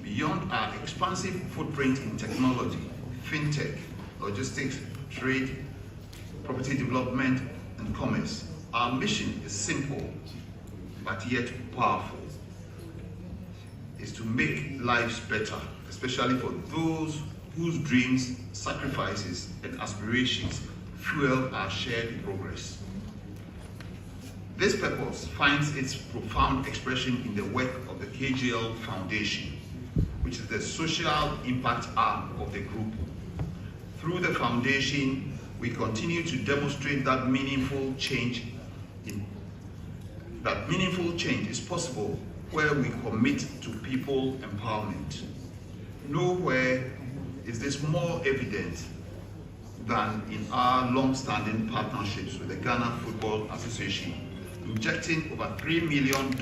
Beyond our expansive footprint in technology, fintech, logistics, trade, property development, and commerce, our mission is simple, but yet powerful. Is to make lives better, especially for those whose dreams, sacrifices, and aspirations fuel our shared progress. This purpose finds its profound expression in the work of the KGL Foundation, which is the social impact arm of the group. Through the foundation, we continue to demonstrate that meaningful change is possible where we commit to people empowerment. Nowhere is this more evident than in our long-standing partnerships with the Ghana Football Association, injecting over $3 million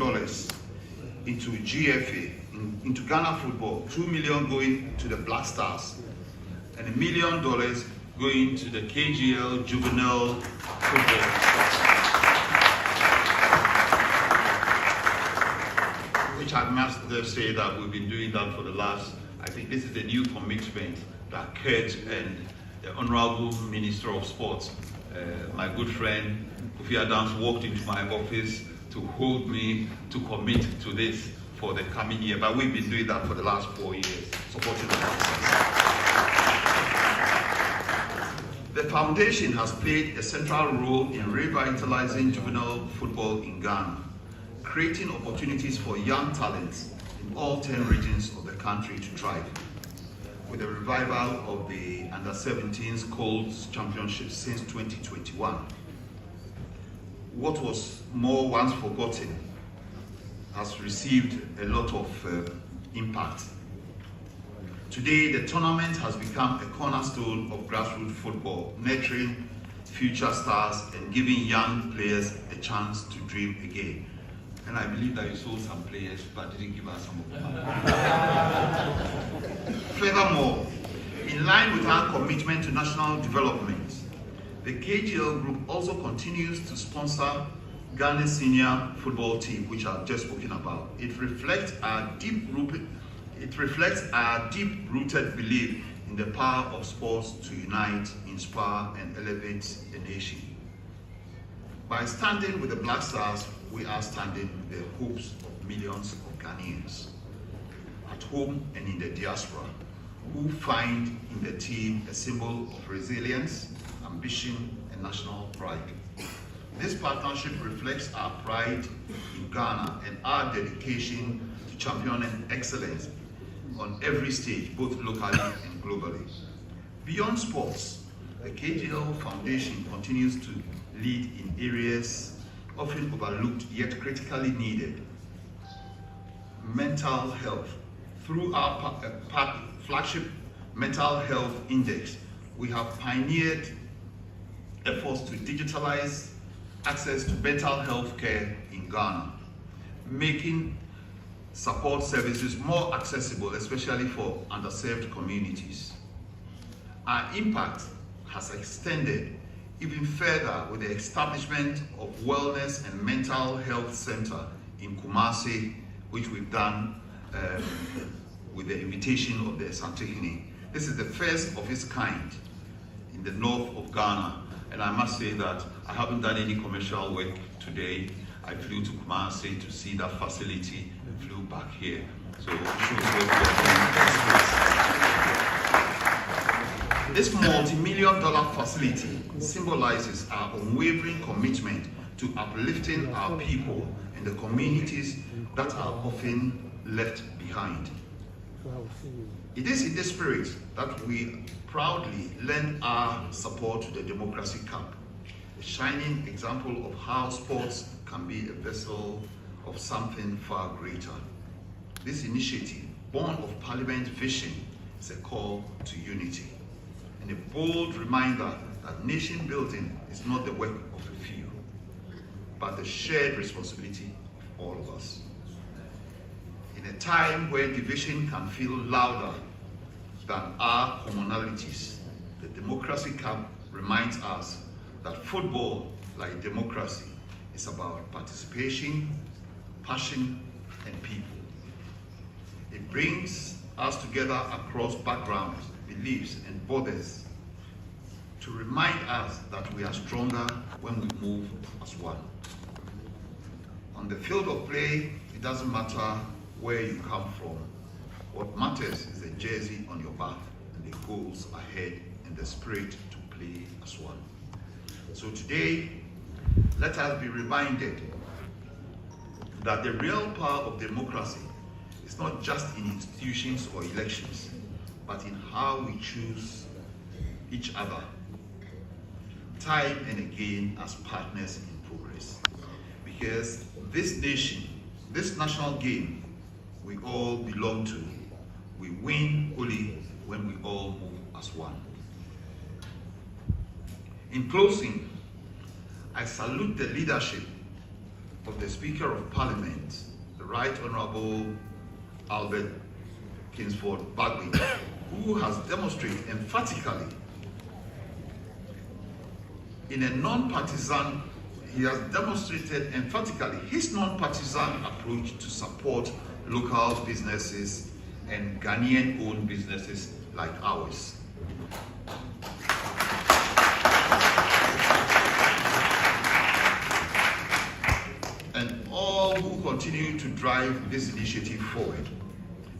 into GFA, into Ghana football, $2 million going to the Black Stars, and $1 million going to the KGL Juvenile Football, which which I must say that we've been doing that for the last, I think this is the new commitment that Kurt and the Honorable Minister of Sports, my good friend Kofi Adams, walked into my office to hold me to commit to this for the coming year. But we've been doing that for the last 4 years, supporting the process. The foundation has played a central role in revitalizing juvenile football in Ghana, creating opportunities for young talents in all 10 regions of the country to thrive. With the revival of the Under-17s Colts Championship since 2021, what was more once forgotten has received a lot of impact. Today, the tournament has become a cornerstone of grassroots football, nurturing future stars and giving young players a chance to dream again. And I believe that you sold some players, but didn't give us some of them. Furthermore, in line with our commitment to national development, the KGL Group also continues to sponsor Ghana's senior football team, which I've just spoken about. It reflects our deep-rooted belief in the power of sports to unite, inspire, and elevate a nation. By standing with the Black Stars, we are standing with the hopes of millions of Ghanaians at home and in the diaspora, who find in the team a symbol of resilience, ambition, and national pride. This partnership reflects our pride in Ghana and our dedication to championing excellence on every stage, both locally and globally. Beyond sports, the KGL Foundation continues to lead in areas often overlooked yet critically needed. Mental health. Through our flagship Mental Health Index, we have pioneered efforts to digitalize access to mental health care in Ghana, making support services more accessible, especially for underserved communities. Our impact has extended even further with the establishment of Wellness and Mental Health Center in Kumasi, which we've done with the invitation of the Santehene. This is the first of its kind in the north of Ghana, and I must say that I haven't done any commercial work today. I flew to Kumasi to see that facility and flew back here. So it shows what we are doing. This multi-million-dollar facility symbolizes our unwavering commitment to uplifting our people and the communities that are often left behind. It is in this spirit that we proudly lend our support to the Democracy Cup, a shining example of how sports can be a vessel of something far greater. This initiative, born of Parliament's vision, is a call to unity and a bold reminder that nation building is not the work of a few, but the shared responsibility of all of us. In a time where division can feel louder than our commonalities, the Democracy Cup reminds us that football, like democracy, is about participation, passion, and people. It brings us together across backgrounds, beliefs, and borders to remind us that we are stronger when we move as one. On the field of play, it doesn't matter where you come from. What matters is the jersey on your back and the goals ahead and the spirit to play as one. So today, let us be reminded that the real power of democracy is not just in institutions or elections, but in how we choose each other, time and again as partners in progress. Because this nation, this national game, we all belong to, we win only when we all move as one. In closing, I salute the leadership of the Speaker of Parliament, the Right Honourable Albert Kingsford Bagby, who has demonstrated emphatically his non-partisan approach to support local businesses and Ghanaian-owned businesses like ours. And all who continue to drive this initiative forward.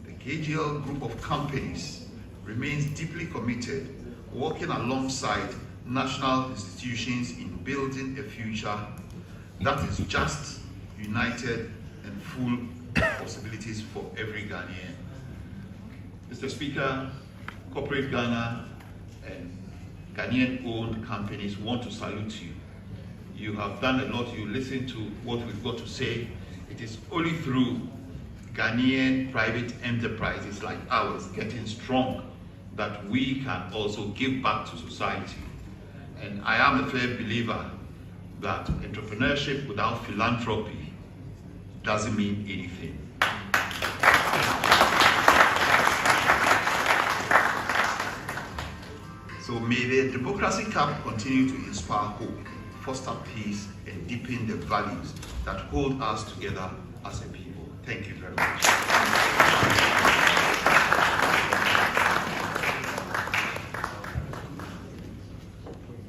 The KGL group of companies remains deeply committed, working alongside national institutions in building a future that is just, united, and full of possibilities for every Ghanaian. Mr. Speaker, corporate Ghana and Ghanaian-owned companies want to salute you. You have done a lot. You listen to what we've got to say. It is only through Ghanaian private enterprises like ours getting strong that we can also give back to society. And I am a firm believer that entrepreneurship without philanthropy doesn't mean anything. So may the Democracy Cup continue to inspire hope, foster peace, and deepen the values that hold us together as a people. Thank you very much.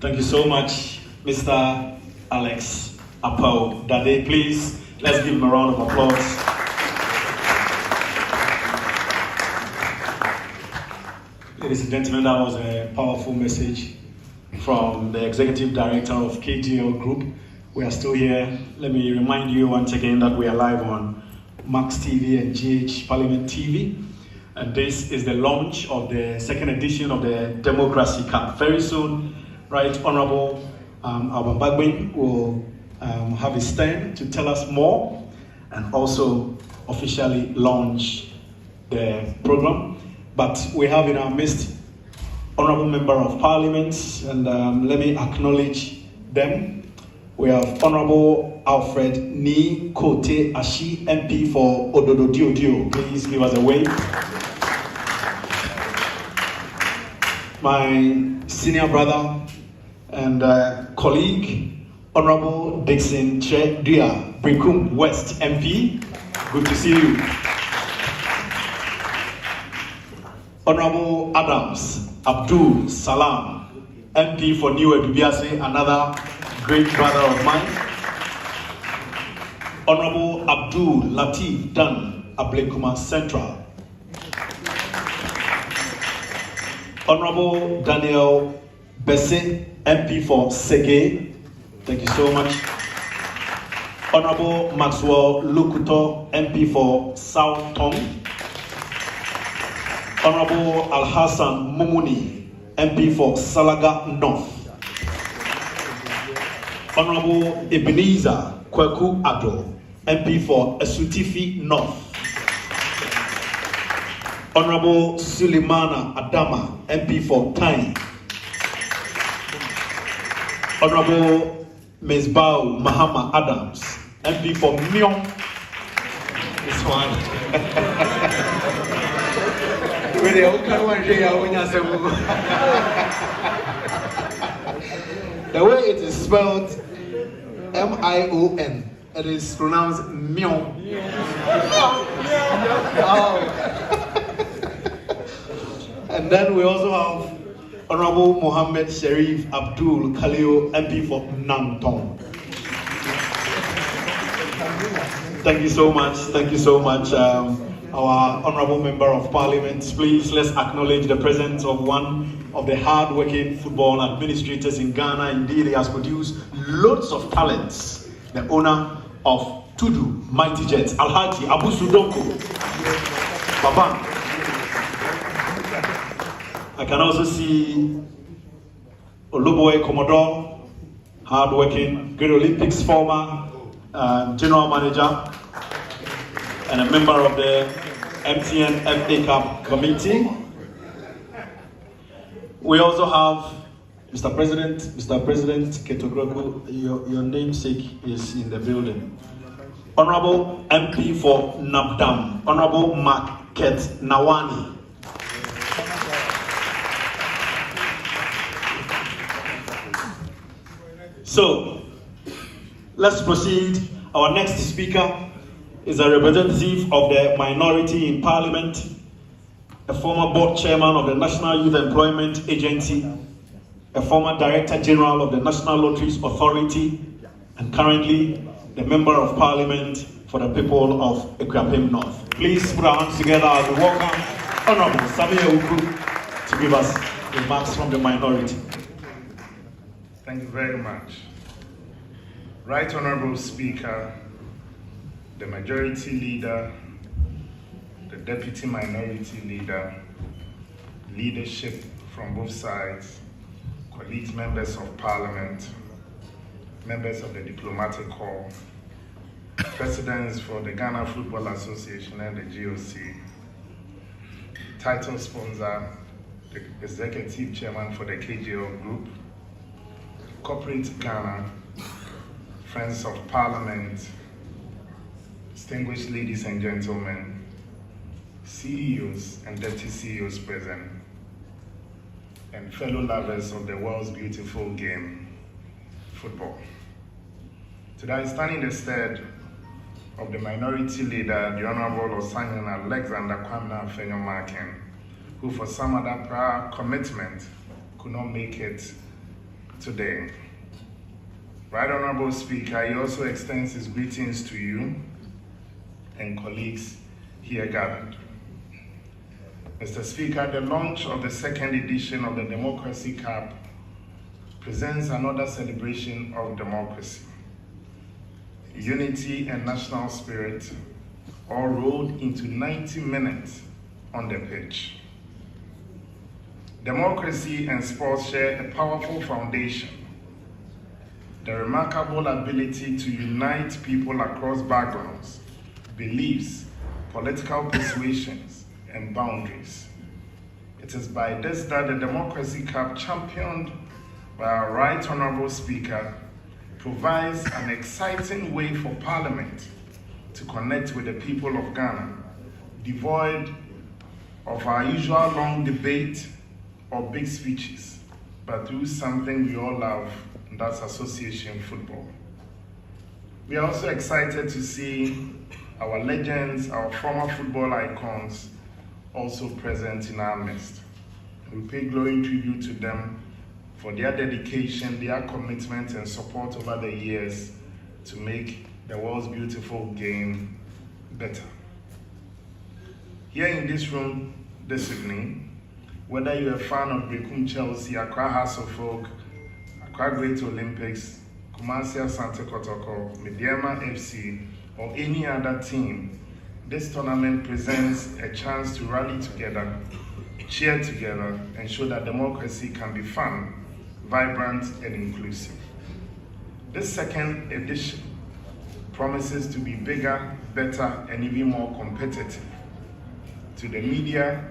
Thank you so much, Mr. Alex Apau Dade. Please, let's give him a round of applause. Ladies and gentlemen, that was a powerful message from the Executive Director of KGL Group. We are still here. Let me remind you once again that we are live on Max TV and GH Parliament TV. And this is the launch of the second edition of the Democracy Cup. Very soon, Right Honorable Alban Bagbin will have his turn to tell us more and also officially launch the program. But we have in our midst Honorable Member of Parliament, and let me acknowledge them. We have Honorable Alfred Ni Kote Ashi, MP for Ododo Diodio. Please give us a wave. My senior brother and colleague, Honorable Dixon Che Dia, Brikum West MP. Good to see you. Honorable Adams Abdul Salam, MP for New Edubiase, another great brother of mine. Honorable Abdul Latif Dan, Ablekuma Central. Honorable Daniel Besse, MP for Sege. Thank you so much. Honorable Maxwell Lukuto, MP for South Tong. Honorable Al-Hassan Mumuni, MP for Salaga North. Honorable Ebenezer Kweku Ado, MP for Esutifi North. Honorable Sulemana Adama, MP for Tai. Honorable Mesbau Mahama Adams, MP for Myong. This one. The way it is spelled, M-I-O-N, it is pronounced Myong. And then we also have Honorable Mohammed Sharif Abdul Khalil, MP for Nantong. Thank you so much. Thank you so much. Our Honorable Member of Parliament, please let's acknowledge the presence of one of the hard-working football administrators in Ghana. Indeed, he has produced loads of talents. The owner of Tudu Mighty Jets, Alhaji Abu Sudonko. Baba. I can also see Oluboy Commodore, hard-working, Great Olympics former general manager, and a member of the MTN FA Cup committee. We also have Mr. President Ketogroko, your namesake is in the building. Honorable MP for Nabdam, Honorable Market Nawani. So, let's proceed. Our next speaker is a representative of the minority in Parliament, a former board chairman of the National Youth Employment Agency, a former Director General of the National Lotteries Authority, and currently the Member of Parliament for the people of Akuapem North. Please put our hands together as we welcome Honorable Sami Awuku to give us remarks from the minority. Thank you very much. Right Honorable Speaker, the Majority Leader, the Deputy Minority Leader, leadership from both sides, colleagues, members of Parliament, members of the Diplomatic Corps, presidents for the Ghana Football Association and the GOC, title sponsor, the executive chairman for the KJL Group, Corporate Ghana, friends of Parliament, distinguished ladies and gentlemen, CEOs and deputy CEOs present, and fellow lovers of the world's beautiful game, football. Today I stand in the stead of the minority leader, the Honorable Osanyan Alexander Kwamna Afenyo-Markin, who for some other prior commitment could not make it today. Right Honorable Speaker, he also extends his greetings to you and colleagues here gathered. Mr. Speaker, the launch of the second edition of the Democracy Cup presents another celebration of democracy, unity and national spirit, all rolled into 90 minutes on the pitch. Democracy and sports share a powerful foundation, the remarkable ability to unite people across backgrounds, beliefs, political persuasions, and boundaries. It is by this that the Democracy Cup, championed by our Right Honorable Speaker, provides an exciting way for Parliament to connect with the people of Ghana, devoid of our usual long debate or big speeches, but through something we all love, and that's association football. We are also excited to see our legends, our former football icons, also present in our midst. We pay glowing tribute to them for their dedication, their commitment and support over the years to make the world's beautiful game better. Here in this room this evening, whether you're a fan of Brekum Chelsea, Accra House of Folk, Accra Great Olympics, Kumasi Asante Kotoko, Mediema FC, or any other team, this tournament presents a chance to rally together, cheer together, and show that democracy can be fun, vibrant, and inclusive. This second edition promises to be bigger, better, and even more competitive. To the media,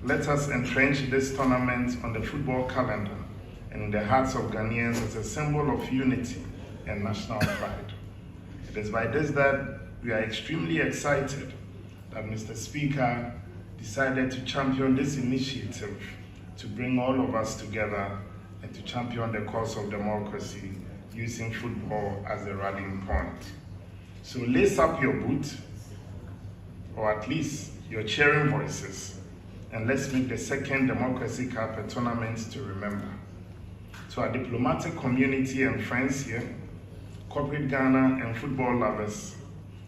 let us entrench this tournament on the football calendar and in the hearts of Ghanaians as a symbol of unity and national pride. It is by this that we are extremely excited that Mr. Speaker decided to champion this initiative to bring all of us together and to champion the cause of democracy using football as a rallying point. So lace up your boot, or at least your cheering voices, and let's make the second Democracy Cup a tournament to remember. To our diplomatic community and friends here, corporate Ghana and football lovers,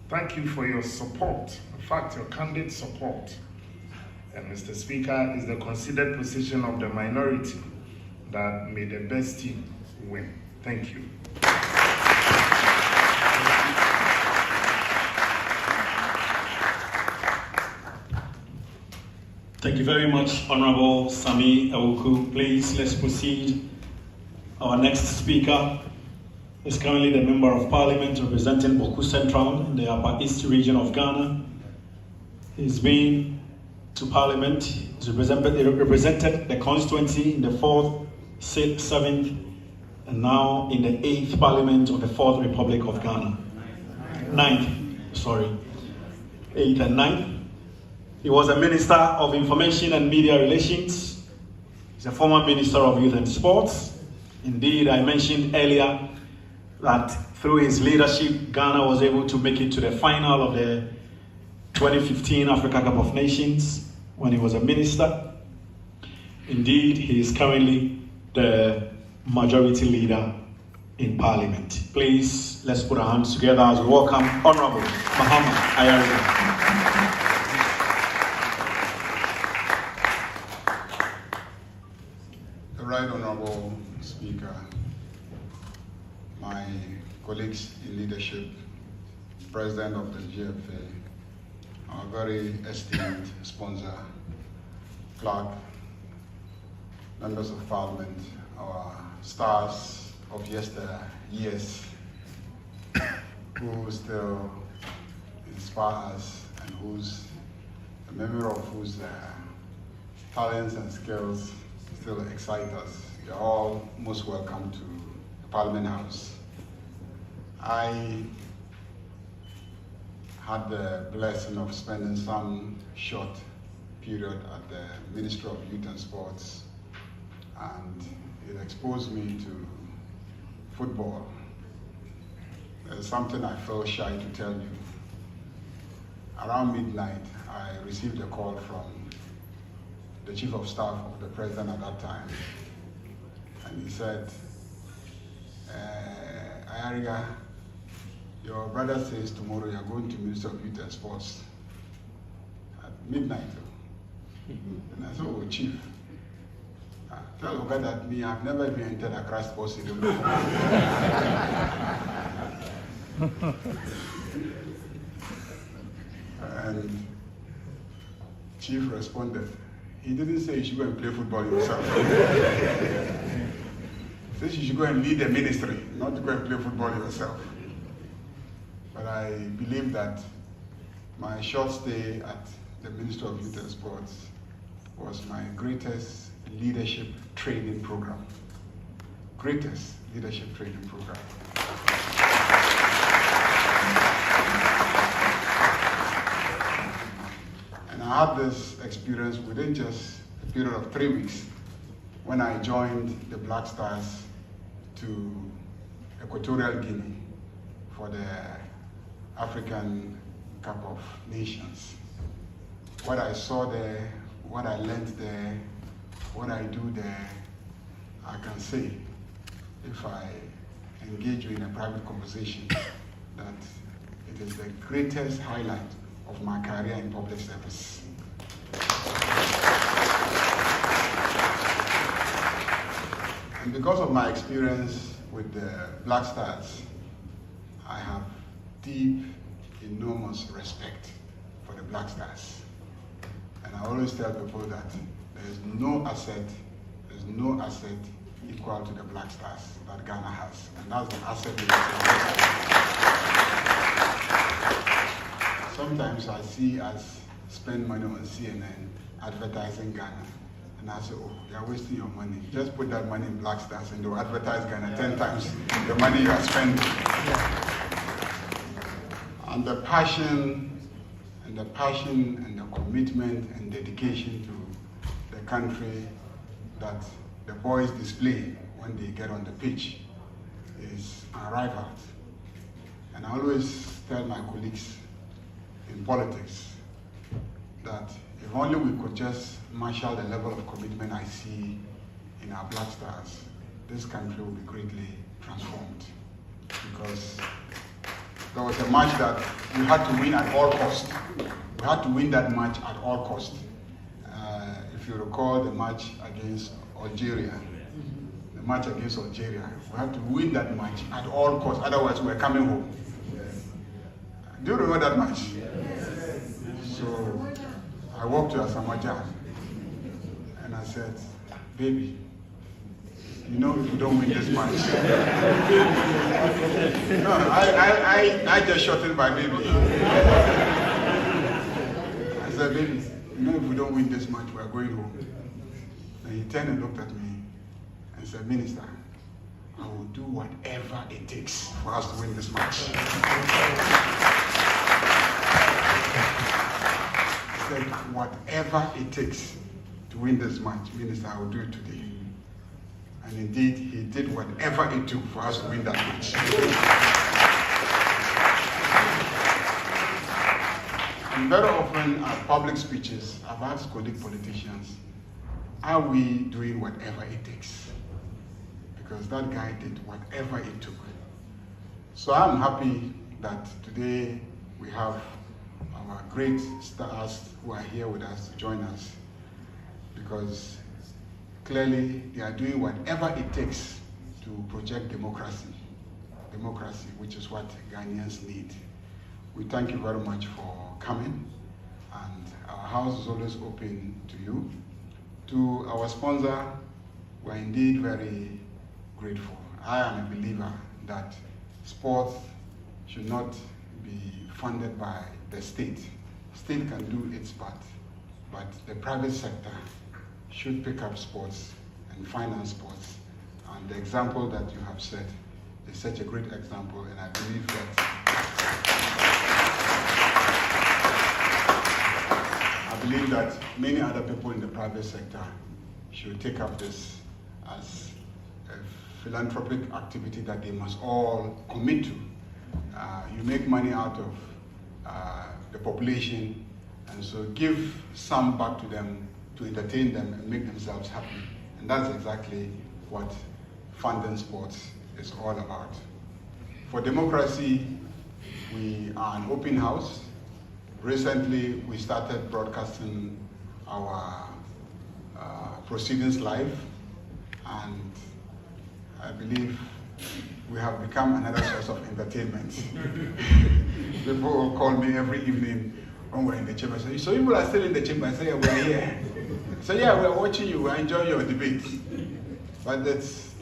thank you for your support, in fact, your candid support. And Mr. Speaker, it's the considered position of the minority that may the best team win. Thank you. Thank you very much, Honorable Sami Awuku. Please, let's proceed. Our next speaker is currently the Member of Parliament representing Boku Central in the Upper East region of Ghana. He's been to Parliament. He's represented the constituency in the 4th, 6th, 7th, and now in the 8th Parliament of the 4th Republic of Ghana. 8th and 9th. He was a Minister of Information and Media Relations. He's a former Minister of Youth and Sports. Indeed, I mentioned earlier that Through his leadership, Ghana was able to make it to the final of the 2015 Africa Cup of Nations when he was a minister. Indeed, he is currently the majority leader in Parliament. Please, let's put our hands together as we welcome Honorable Muhammad Ayariga. The Right Honorable Speaker, my colleagues in leadership, President of the GFA, our very esteemed sponsor, Clark, members of Parliament, our stars of yesteryears, who still inspire us and the memory of whose talents and skills still excite us. You're all most welcome to the Parliament House. I had the blessing of spending some short period at the Ministry of Youth and Sports, and it exposed me to football. There's something I felt shy to tell you. Around midnight, I received a call from the Chief of Staff of the President at that time, and he said, Ayariga, your brother says tomorrow you're going to Minister of Youth and Sports at midnight. And I said, oh, Chief, tell Oga that me, I've never even entered a Accra Sports Stadium before. And Chief responded, he didn't say you should go and play football yourself. He said you should go and lead the ministry, not to go and play football yourself. But I believe that my short stay at the Ministry of Youth and Sports was my greatest leadership training program. Greatest leadership training program. And I had this experience within just a period of 3 weeks when I joined the Black Stars to Equatorial Guinea for the African Cup of Nations. What I saw there, what I learned there, what I do there, I can say, if I engage you in a private conversation, that it is the greatest highlight of my career in public service. And because of my experience with the Black Stars, I have deep, enormous respect for the Black Stars. And I always tell people that there is no asset equal to the Black Stars that Ghana has. And that's the asset we Sometimes I see us spend money on CNN advertising Ghana. And I say, oh, you're wasting your money. Just put that money in Black Stars and they'll advertise Ghana 10 times the money you are spending. And the passion and the commitment and dedication to the country that the boys display when they get on the pitch is unrivaled. And I always tell my colleagues in politics that if only we could just marshal the level of commitment I see in our Black Stars, this country will be greatly transformed. Because there was a match that we had to win at all costs. We had to win that match at all costs. If you recall the match against Algeria, we had to win that match at all costs, otherwise we're coming home. Do you remember that match? So I walked to Asamaja and I said, baby, you know if we don't win this match. No, I just shortened by baby. I said, baby, you know if we don't win this match, we're going home. And he turned and looked at me and said, Minister, I will do whatever it takes for us to win this match. He said, whatever it takes to win this match, Minister, I will do it today. And indeed, he did whatever it took for us to win that match. And very often at public speeches, I've asked colleague politicians, are we doing whatever it takes? Because that guy did whatever it took. So I'm happy that today we have our great stars who are here with us to join us, because clearly they are doing whatever it takes to project democracy, which is what Ghanaians need. We thank you very much for coming, and our house is always open to you. To our sponsor, we're indeed very grateful. I am a believer that sports should not be funded by the state. State can do its part, but the private sector should pick up sports and finance sports. And the example that you have set is such a great example, and I believe that many other people in the private sector should take up this as a philanthropic activity that they must all commit to. You make money out of the population, and so give some back to them to entertain them and make themselves happy. And that's exactly what funding sports is all about. For democracy, we are an open house. Recently, we started broadcasting our proceedings live, and I believe we have become another source of entertainment. People call me every evening when we're in the chamber and say, so you are still in the chamber? I say, yeah, we're here. So yeah, we're watching you, we enjoy your debate. But it's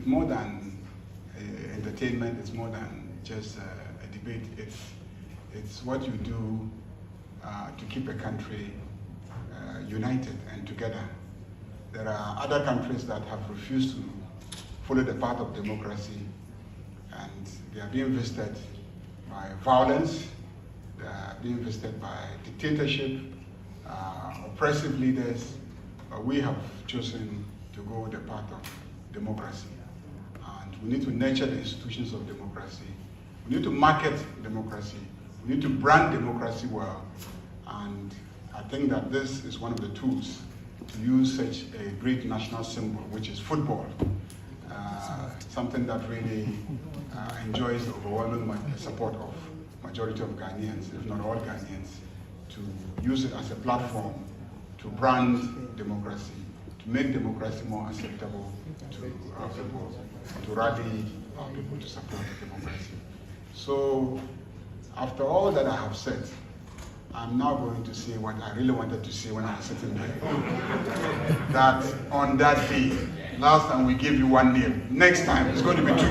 more than entertainment, it's more than just a debate. It's what you do to keep a country united and together. There are other countries that have refused to follow the path of democracy, and they are being visited by violence, they are being visited by dictatorship, oppressive leaders, but we have chosen to go the path of democracy. And we need to nurture the institutions of democracy. We need to market democracy. We need to brand democracy well. And I think that this is one of the tools to use such a great national symbol, which is football. Something that really enjoys the overwhelming support of majority of Ghanaians, if not all Ghanaians, to use it as a platform to brand democracy, to make democracy more acceptable to our people, to rally our people to support democracy. So, after all that I have said, I'm now going to say what I really wanted to say when I was sitting there. That on that day, last time we gave you 1-0. Next time it's going to be 2. 3-1.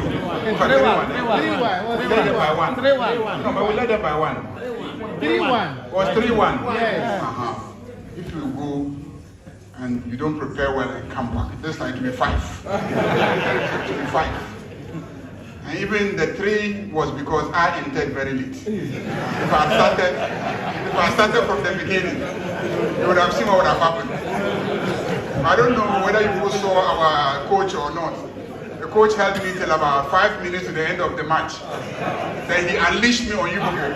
We led it by 1. 3-1. No, but we led it by 1. 3-1. It was 3-1. Yes. If you go and you don't prepare well and come back, this time it will be 5. It will be 5. And even the 3 was because I entered very late. If I started from the beginning, you would have seen what would have happened. I don't know whether you saw our coach or not. The coach held me till about 5 minutes to the end of the match. Then he unleashed me on you people.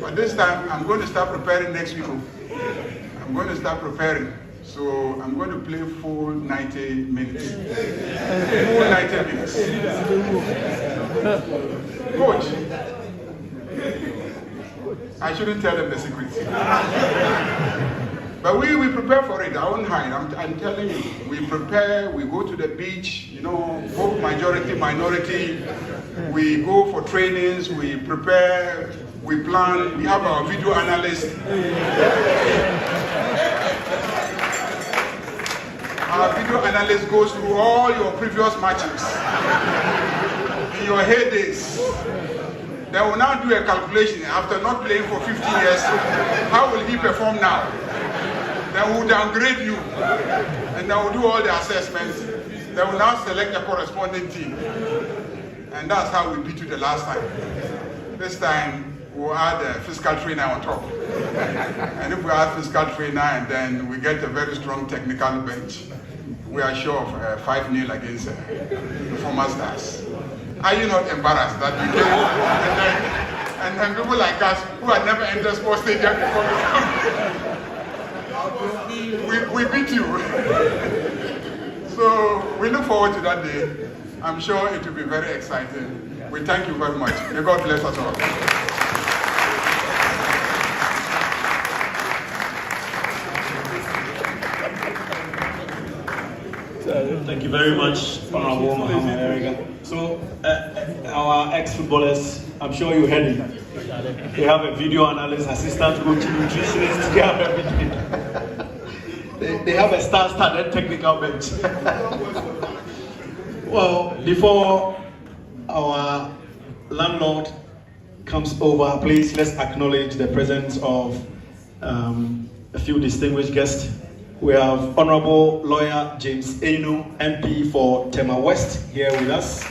But this time, I'm going to start preparing next week. I'm going to start preparing. So I'm going to play full 90 minutes. Full 90 minutes. Coach, I shouldn't tell them the secret. But we prepare for it. I won't hide. I'm telling you, we prepare, we go to the beach, both majority, minority. We go for trainings, we prepare, we plan, we have our video analyst. Our video analyst goes through all your previous matches, in your heydays. They will now do a calculation after not playing for 50 years. How will he perform now? They will downgrade you, and they will do all the assessments. They will now select a corresponding team. And that's how we beat you the last time. This time, we'll add a physical trainer on top. And if we add physical trainer and then we get a very strong technical bench, we are sure of 5-0 against the former stars. Are you not embarrassed that you came and people like us who had never entered sports stadium before, we beat you. So we look forward to that day. I'm sure it will be very exciting. We thank you very much. May God bless us all. Thank you very much, Honorable Mohammed Eriga. So, our ex-footballers, I'm sure you heard it. They have a video analyst, assistant coach, nutritionist, they have everything. They have a star-studded technical bench. Well, before our landlord comes over, please let's acknowledge the presence of a few distinguished guests. We have Honorable Lawyer James Enu, MP for Tema West, here with us.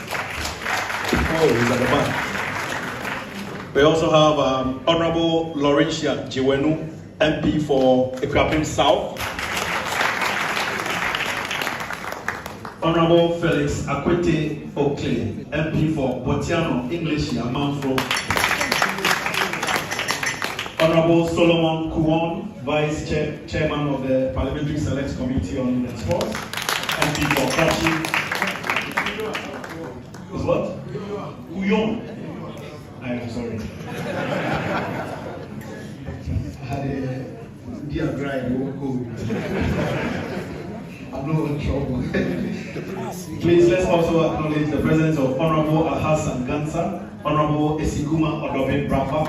Oh, he's at the back. We also have Honorable Laurentia Jiwenu, MP for Ekwapim South. Honorable Felix Akwete Oakley, MP for Botiano, English Yamanfro. Honorable Solomon Kuon, Vice Chairman of the Parliamentary Select Committee on Sports, MP for Kachi. Is what? Kuyon. I am sorry. I had a dear bride who won't go. I'm not in trouble. Please let's also acknowledge the presence of Honorable Alhassan Gansa, Honorable Esiguma Odobin Brafa.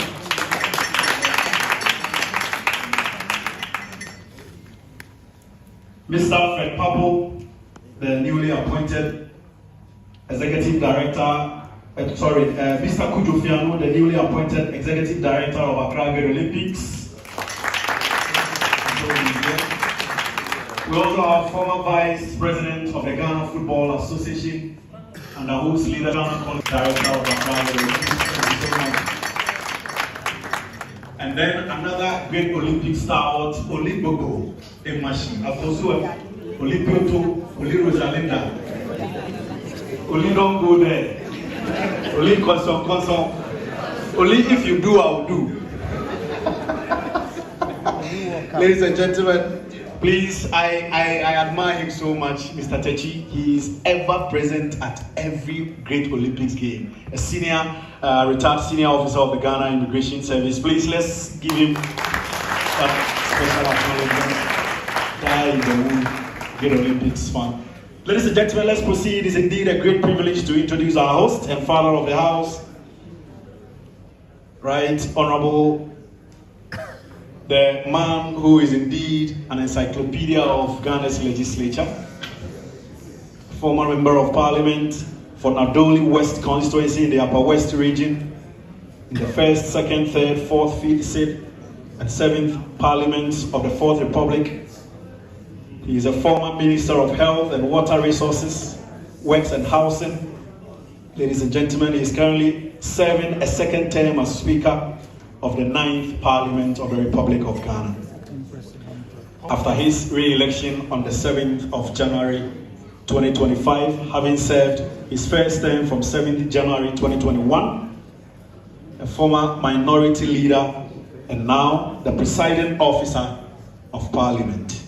Mr. Fred Papo, the newly appointed Executive Director, Mr. Kujofiano, the newly appointed Executive Director of Accra Great Olympics. We also have former Vice President of the Ghana Football Association and the host leader, Director of Accra Great Olympics. Thank you so much. And then another great Olympic star, Olimbogo Emashi, Aposua, Olipioto, Oli Rosalinda. Oli don't go there. Oli consum. Oli if you do, I'll do. Ladies and gentlemen, please, I admire him so much, Mr. Techi. He is ever present at every great Olympics game. A senior, retired senior officer of the Ghana Immigration Service. Please, let's give him a special acknowledgement. Guy is a great Olympics fan. Ladies and gentlemen, let's proceed. It is indeed a great privilege to introduce our host and father of the house, Right Honorable, the man who is indeed an encyclopedia of Ghana's legislature, former member of parliament for Nadoli West constituency in the Upper West region, in the 1st, 2nd, 3rd, 4th, 5th, 6th, and 7th parliaments of the 4th Republic. He is a former Minister of Health and Water Resources, Works and Housing. Ladies and gentlemen, he is currently serving a 2nd term as Speaker of the 9th Parliament of the Republic of Ghana. After his re-election on the 7th of January 2025, having served his first term from 7th January 2021, a former minority leader and now the presiding officer of Parliament.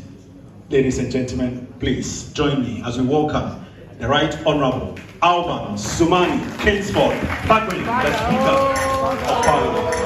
Ladies and gentlemen, please join me as we welcome the Right Honourable Alban Sumani Kingsford Bagwin, the Speaker of Parliament.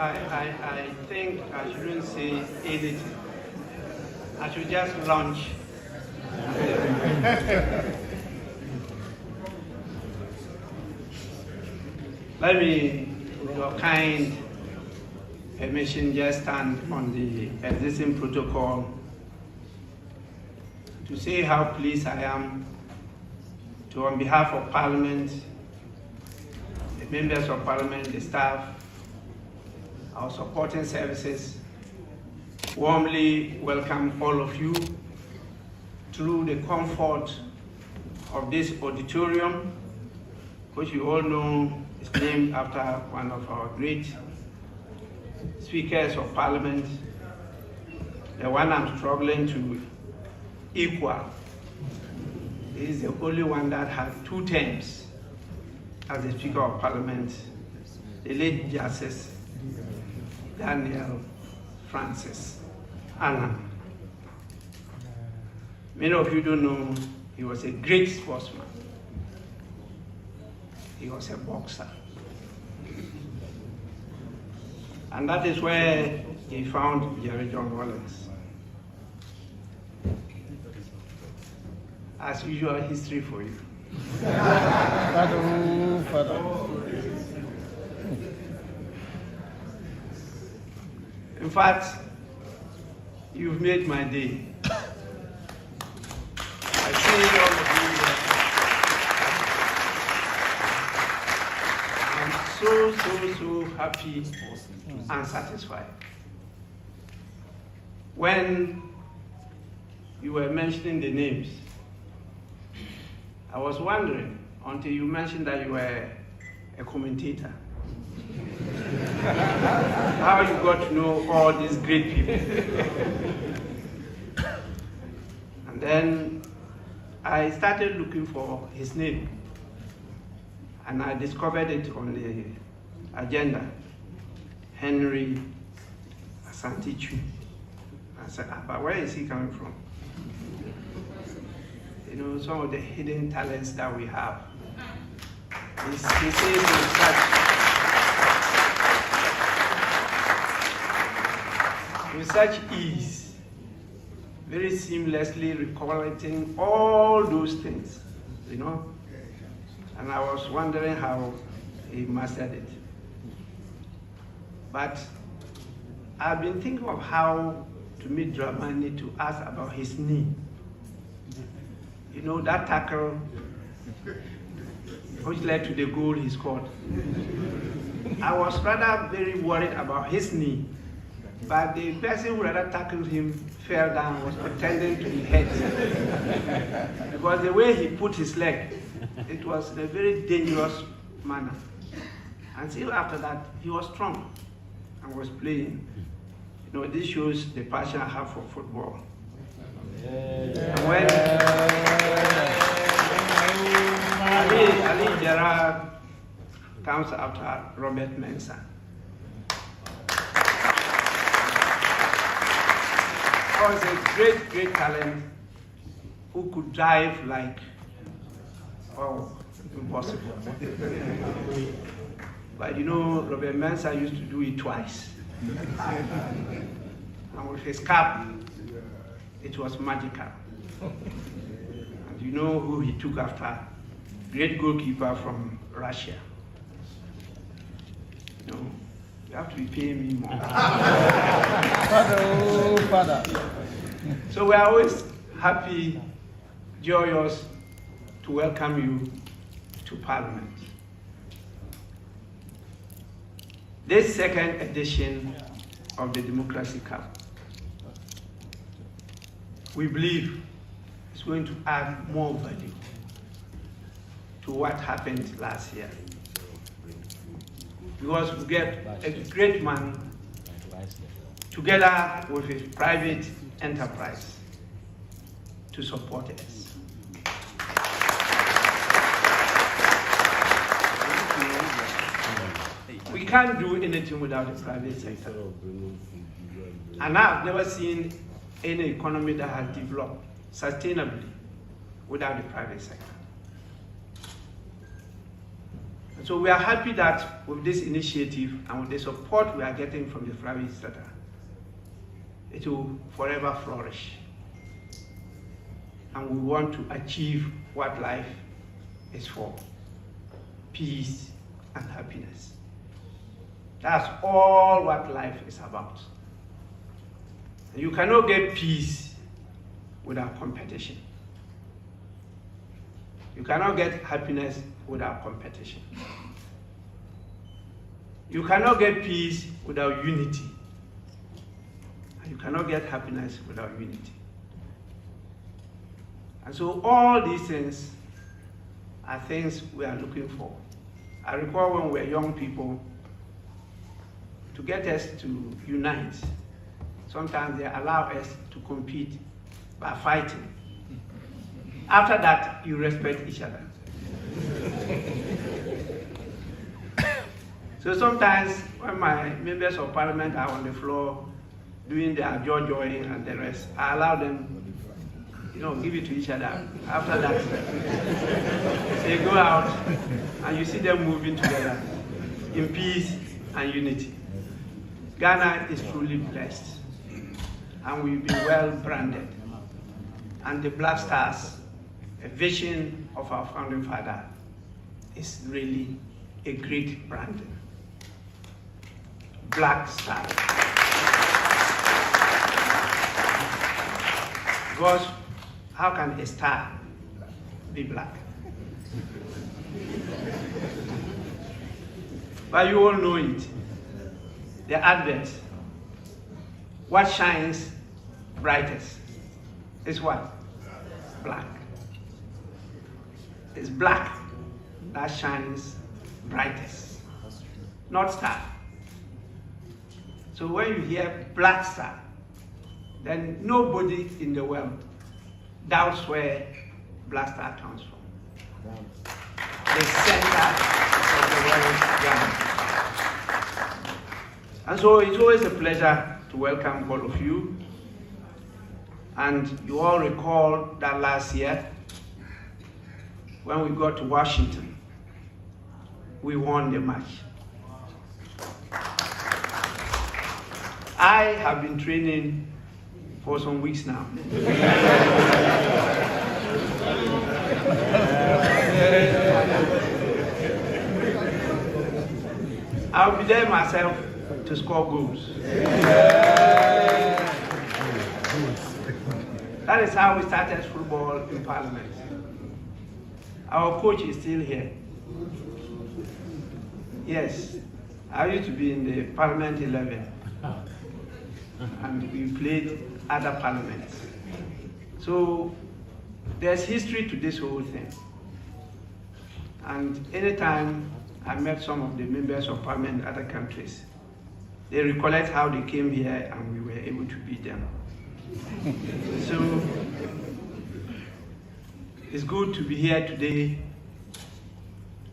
I think I shouldn't say anything. I should just launch. Let me, with your kind permission, just stand on the existing protocol to say how pleased I am to, on behalf of Parliament, the members of Parliament, the staff, our supporting services, warmly welcome all of you through the comfort of this auditorium, which you all know is named after one of our great speakers of Parliament, the one I'm struggling to equal. He is the only one that had 2 terms as the Speaker of Parliament, the late Justice Daniel Francis Allen. Many of you don't know he was a great sportsman. He was a boxer. And that is where he found Jerry John Wallace. As usual, history for you. In fact, you've made my day. I see all of you there. I'm so happy and satisfied. When you were mentioning the names, I was wondering until you mentioned that you were a commentator. How you got to know all these great people. And then I started looking for his name, and I discovered it on the agenda, Henry Asantechu. I said, but where is he coming from? You know, some of the hidden talents that we have. He says with such ease, very seamlessly recollecting all those things, you know. And I was wondering how he mastered it. But I've been thinking of how to meet Dramani to ask about his knee. You know, that tackle which led to the goal he scored. I was rather very worried about his knee, but the person who rather tackled him fell down, was pretending to be hurt. Because the way he put his leg, it was in a very dangerous manner. And still after that, he was strong and was playing. You know, this shows the passion I have for football. And when Ali Gerard comes after Robert Mensah. He was a great talent who could drive like, oh, impossible. But you know, Robert Mensah used to do it twice. And with his cap, it was magical. And you know who he took after? Great goalkeeper from Russia. No, you have to be paying me more. Father. So we are always happy, joyous to welcome you to Parliament. This second edition of the Democracy Cup, we believe is going to add more value to what happened last year. Because we get a great man together with his private enterprise to support us. We can't do anything without the private sector. And I've never seen any economy that has developed sustainably without the private sector. So we are happy that with this initiative and with the support we are getting from the private sector, it will forever flourish. And we want to achieve what life is for: peace and happiness. That's all what life is about. You cannot get peace without competition. You cannot get happiness without competition. You cannot get peace without unity. And you cannot get happiness without unity. And so all these things are things we are looking for. I recall when we were young people, to get us to unite, sometimes they allow us to compete by fighting. After that, you respect each other. So sometimes when my members of parliament are on the floor doing their jaw-jawing and the rest, I allow them, give it to each other. After that, they go out and you see them moving together in peace and unity. Ghana is truly blessed, and we've been well branded. And the Black Stars, a vision of our founding father, is really a great branding. Black Star. Because how can a star be black? But you all know it. The advert. What shines brightest is what? Black. It's black that shines brightest, not star. So when you hear Black Star, then nobody in the world doubts where Black Star comes from. The center of the world, Ghana. And so it's always a pleasure to welcome all of you. And you all recall that last year, when we got to Washington, we won the match. I have been training for some weeks now. I'll be there myself to score goals. That is how we started football in Parliament. Our coach is still here. Yes, I used to be in the Parliament 11. And we played other parliaments. So there's history to this whole thing. And anytime I met some of the members of parliament in other countries, they recollect how they came here and we were able to beat them. So it's good to be here today.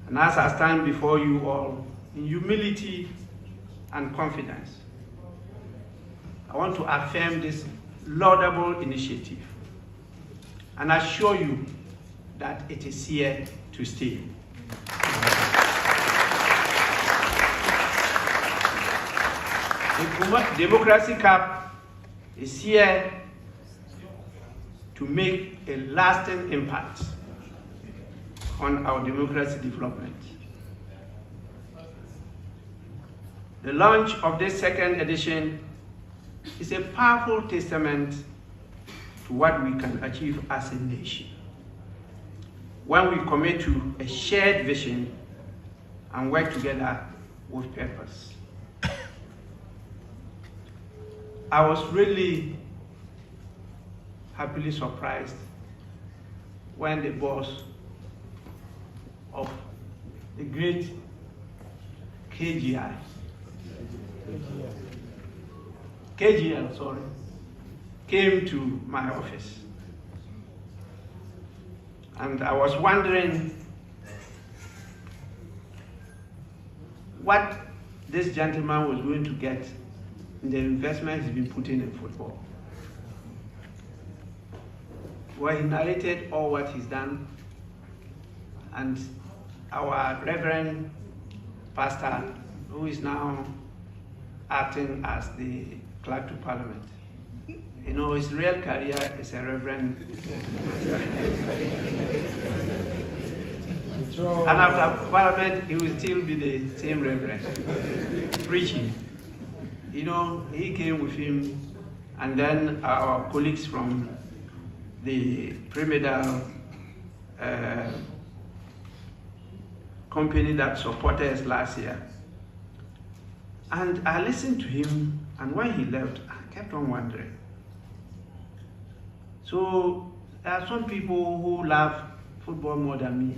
And as I stand before you all in humility and confidence, I want to affirm this laudable initiative and assure you that it is here to stay. The Democracy Cup is here to make a lasting impact on our democracy development. The launch of this second edition is a powerful testament to what we can achieve as a nation when we commit to a shared vision and work together with purpose. I was really happily surprised when the boss of the great KGL, came to my office. And I was wondering what this gentleman was going to get in the investment he's been putting in football. Well, he narrated all what he's done, and our Reverend Pastor, who is now acting as the Clerk to Parliament. You know, his real career is a Reverend. And after Parliament, he will still be the same Reverend, preaching. You know, he came with him, and then our colleagues from the pre-medal company that supported us last year. And I listened to him, and when he left, I kept on wondering. So there are some people who love football more than me.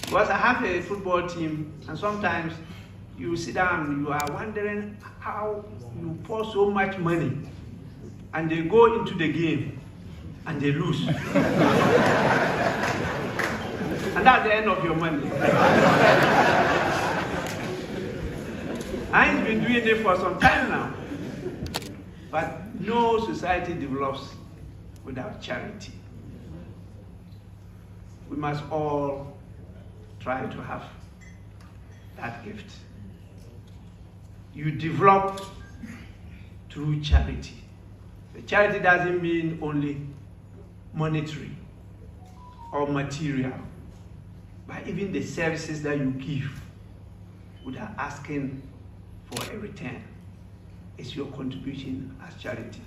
Because I have a football team, and sometimes you sit down and you are wondering how you pour so much money and they go into the game and they lose. And that's the end of your money. I've been doing it for some time now. But no society develops without charity. We must all try to have that gift. You develop through charity. The charity doesn't mean only monetary or material, but even the services that you give without asking for a return is your contribution as charity.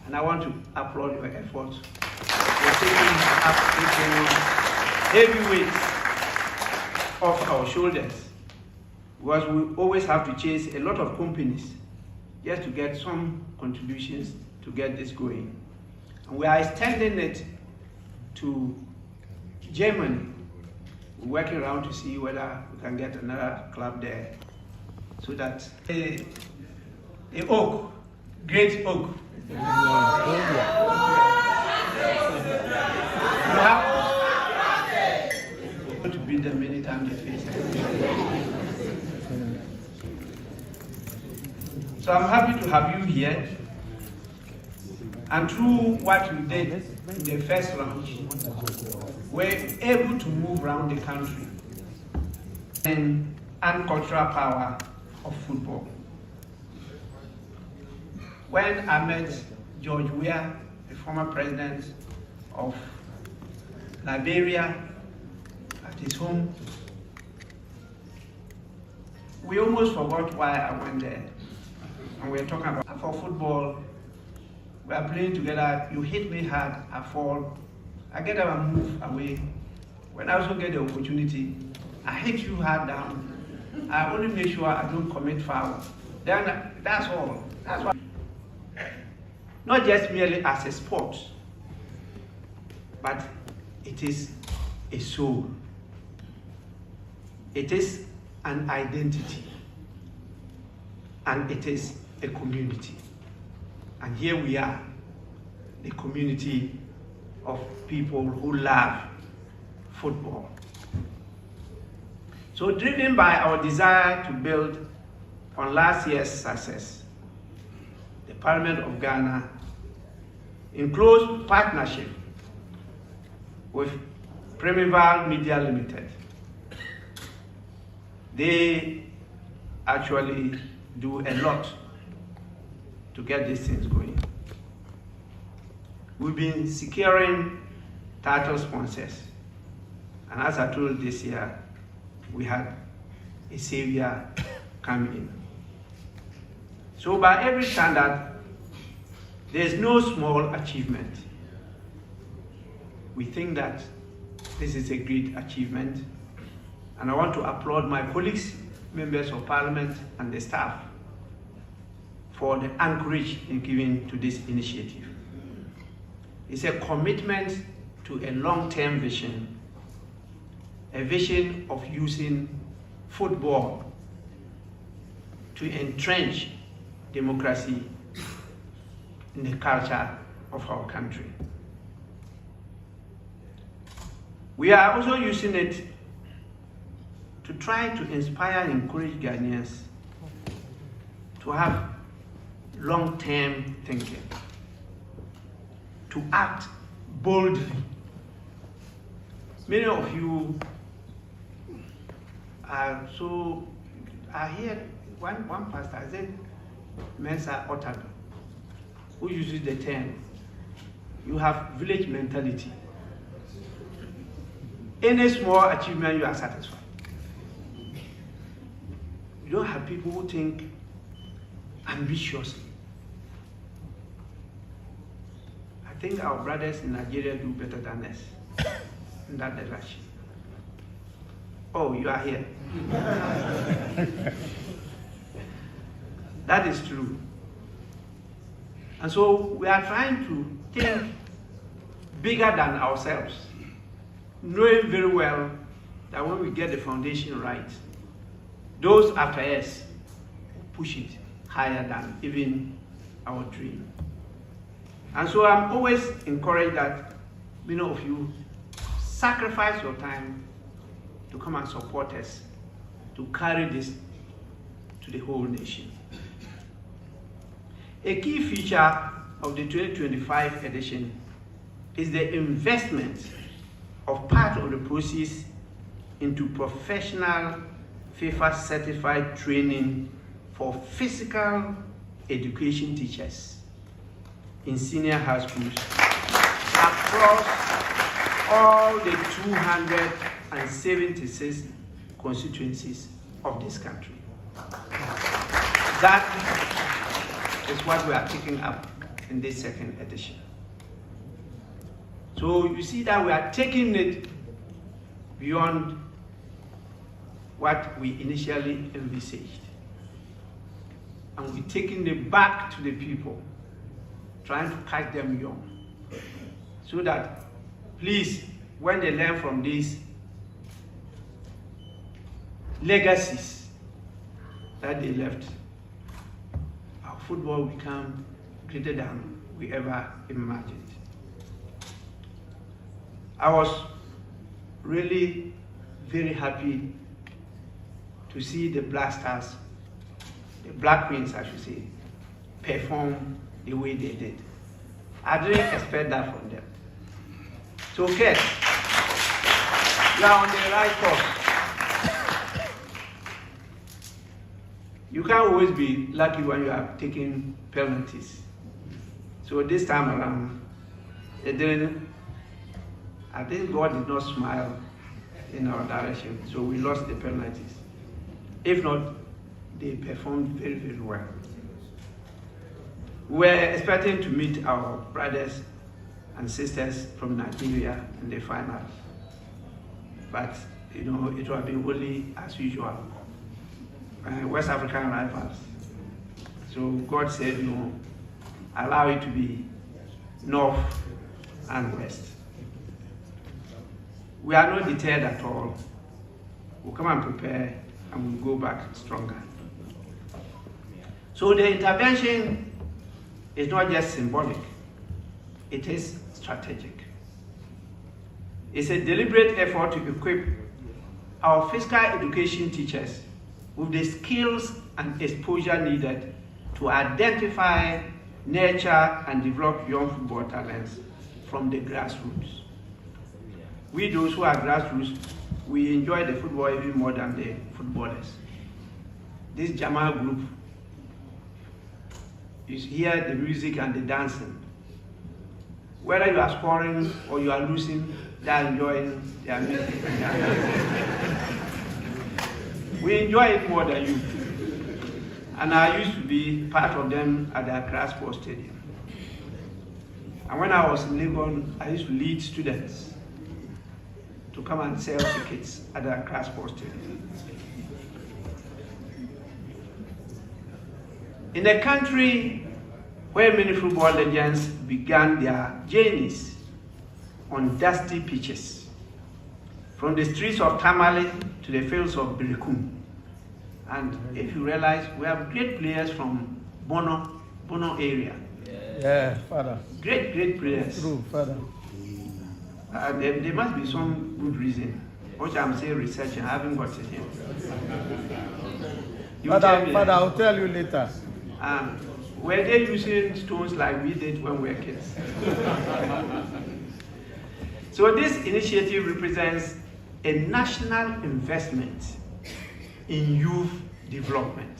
And I want to applaud your efforts for taking up this heavy weight off our shoulders, because we always have to chase a lot of companies just to get some contributions to get this going. And we are extending it to Germany. We're working around to see whether we can get another club there, so that the oak, great oak, you have to beat them many times they face it. So I'm happy to have you here. And through what you did in the first launch, we're able to move around the country and cultural power of football. When I met George Weah, the former president of Liberia, at his home, we almost forgot why I went there. And we were talking about for football. We are playing together. You hit me hard, I fall. I get up and move away. When I also get the opportunity, I hit you hard down. I only make sure I don't commit foul. Then that's all. That's why. Not just merely as a sport, but it is a soul. It is an identity. And it is a community. And here we are, the community of people who love football. So driven by our desire to build on last year's success, the Parliament of Ghana, in close partnership with Primeval Media Limited, they actually do a lot to get these things going. We've been securing title sponsors. And as I told you this year, we had a savior come in. So by every standard, there's no small achievement. We think that this is a great achievement. And I want to applaud my colleagues, members of Parliament, and the staff for the anchorage in giving to this initiative. It's a commitment to a long-term vision, a vision of using football to entrench democracy in the culture of our country. We are also using it to try to inspire and encourage Ghanaians to have long-term thinking, to act boldly Many of you are here. One pastor, I said, Mensa Otago, who uses the term, you have village mentality. Any small achievement, you are satisfied. You don't have people who think ambitiously. I think our brothers in Nigeria do better than us in that direction. Oh, you are here. That is true. And so we are trying to think bigger than ourselves, knowing very well that when we get the foundation right, those after us push it higher than even our dream. And so I'm always encouraged that many of you sacrifice your time to come and support us, to carry this to the whole nation. A key feature of the 2025 edition is the investment of part of the proceeds into professional FIFA certified training for physical education teachers in senior high schools across all the 276 constituencies of this country. That is what we are picking up in this second edition. So you see that we are taking it beyond what we initially envisaged. And we're taking it back to the people, trying to catch them young. So that, please, when they learn from these legacies that they left, our football will become greater than we ever imagined. I was really very happy to see the Black Stars, the Black Queens, I should say, perform the way they did. I didn't expect that from them. So, Kate, you are on the right course. You can't always be lucky when you are taking penalties. So this time around, I think God did not smile in our direction, so we lost the penalties. If not, they performed very, very well. We're expecting to meet our brothers and sisters from Nigeria in the finals. But, it would have been only as usual. West African rivals. So God said, allow it to be North and West. We are not deterred at all. We'll come and prepare and we'll go back stronger. So the intervention is not just symbolic, it is strategic. It's a deliberate effort to equip our physical education teachers with the skills and exposure needed to identify, nurture, and develop young football talents from the grassroots. We, those who are grassroots, we enjoy the football even more than the footballers. This Jamal group is here, the music and the dancing. Whether you are scoring or you are losing, they are enjoying their music and their dancing. We enjoy it more than you. And I used to be part of them at the Accra Sports Stadium. And when I was in Lagos, I used to lead students to come and sell tickets at the Accra Sports Stadium. In a country where many football legends began their journeys on dusty pitches, from the streets of Tamale to the fields of Birikum. And if you realize, we have great players from Bono area. Yeah, Father. Great players. True, Father. There must be some good reason. What I'm saying, research, I haven't got it here. Father, I'll tell you later. Were they using stones like we did when we were kids? So this initiative represents a national investment in youth development.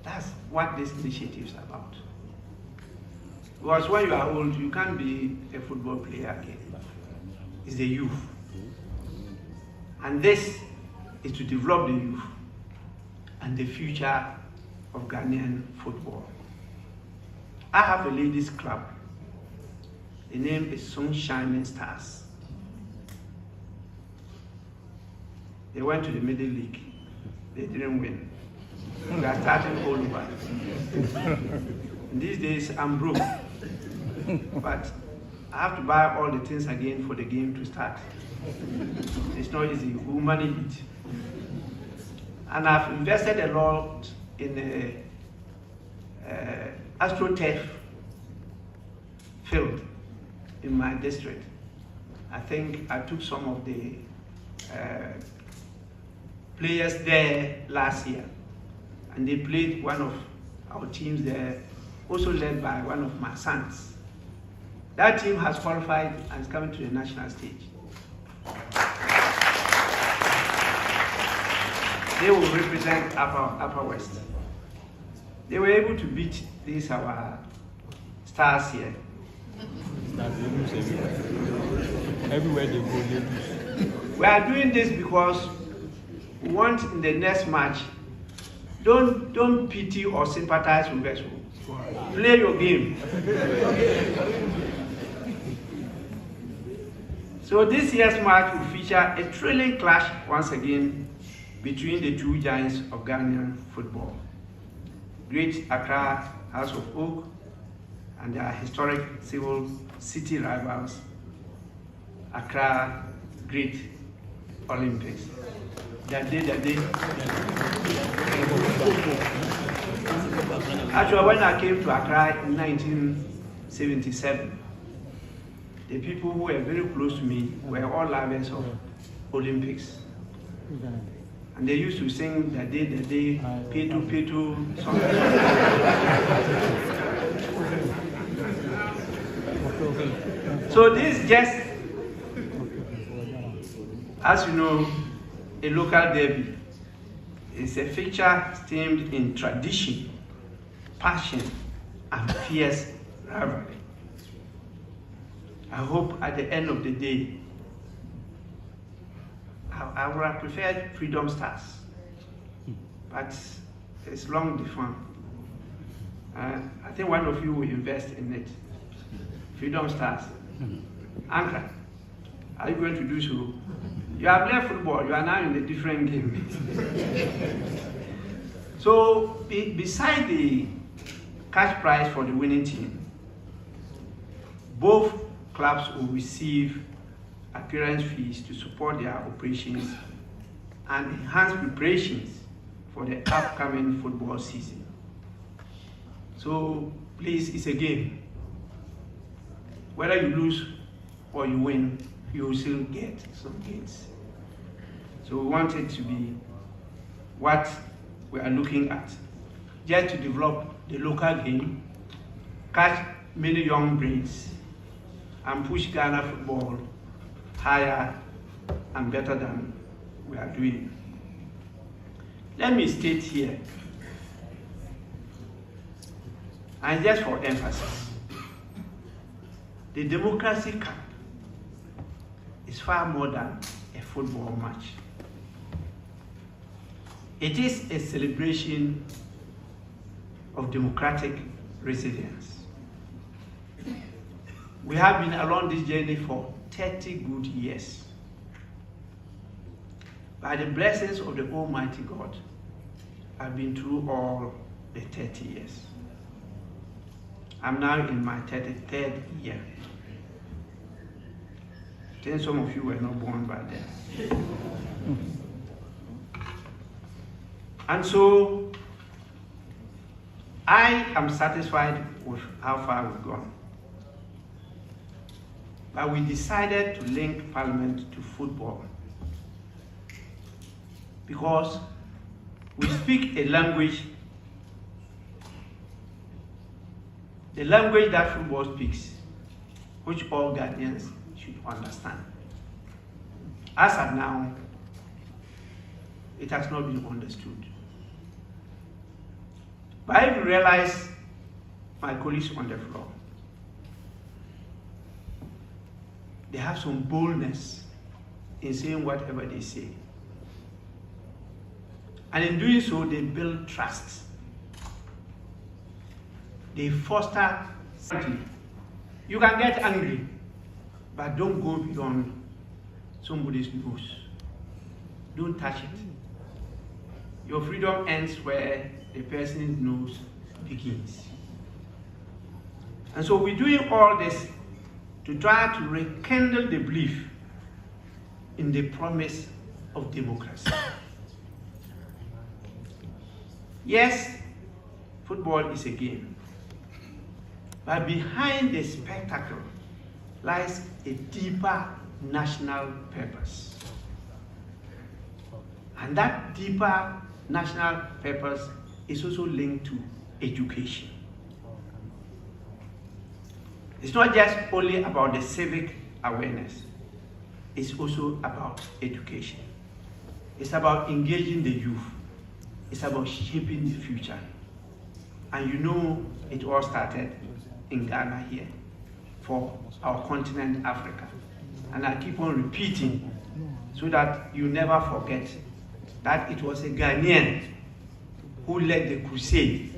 That's what this initiative is about. Because when you are old, you can't be a football player again. It's the youth. And this is to develop the youth and the future of Ghanaian football. I have a ladies club. The name is Sunshining Stars. They went to the Middle League. They didn't win. We are starting all over. These days I'm broke, but I have to buy all the things again for the game to start. It's not easy. We'll manage it. And I've invested a lot in the AstroTurf field in my district. I think I took some of the players there last year, and they played one of our teams there, also led by one of my sons. That team has qualified and is coming to the national stage. They will represent Upper West. They were able to beat these our stars here. Everywhere they go, they lose. We are doing this because we want in the next match, don't pity or sympathize with us. Play your game. So this year's match will feature a thrilling clash once again between the two giants of Ghanaian football. Great Accra House of Oak and their historic civil city rivals, Accra Great Olympics. Actually, when I came to Accra in 1977, the people who were very close to me were all lovers of Olympics. And they used to sing the day, Petu, something. So this is just, as you know, a local derby. It's a fixture steeped in tradition, passion, and fierce rivalry. I hope at the end of the day, I would have preferred Freedom Stars, but it's long defunct. I think one of you will invest in it. Freedom Stars. Ankara, are you going to do so? You have left football, you are now in a different game. So, beside the cash prize for the winning team, both clubs will receive appearance fees to support their operations and enhance preparations for the upcoming football season. So please, it's a game. Whether you lose or you win, you will still get some gains. So we want it to be what we are looking at, just to develop the local game, catch many young brains, and push Ghana football higher and better than we are doing. Let me state here, and just for emphasis, the Democracy Cup is far more than a football match. It is a celebration of democratic resilience. We have been along this journey for 30 good years. By the blessings of the Almighty God, I've been through all the 30 years. I'm now in my 33rd year. Then some of you were not born by then. And so, I am satisfied with how far we've gone. But we decided to link Parliament to football because we speak a language, the language that football speaks, which all Ghanaians should understand. As of now, it has not been understood. But I realize my colleagues on the floor, they have some boldness in saying whatever they say. And in doing so, they build trust. They foster safety. You can get angry, but don't go beyond somebody's nose. Don't touch it. Your freedom ends where the person's nose begins. And so we're doing all this to try to rekindle the belief in the promise of democracy. Yes, football is a game, but behind the spectacle lies a deeper national purpose. And that deeper national purpose is also linked to education. It's not just only about the civic awareness, it's also about education. It's about engaging the youth. It's about shaping the future. And you know it all started in Ghana here for our continent, Africa. And I keep on repeating so that you never forget that it was a Ghanaian who led the crusade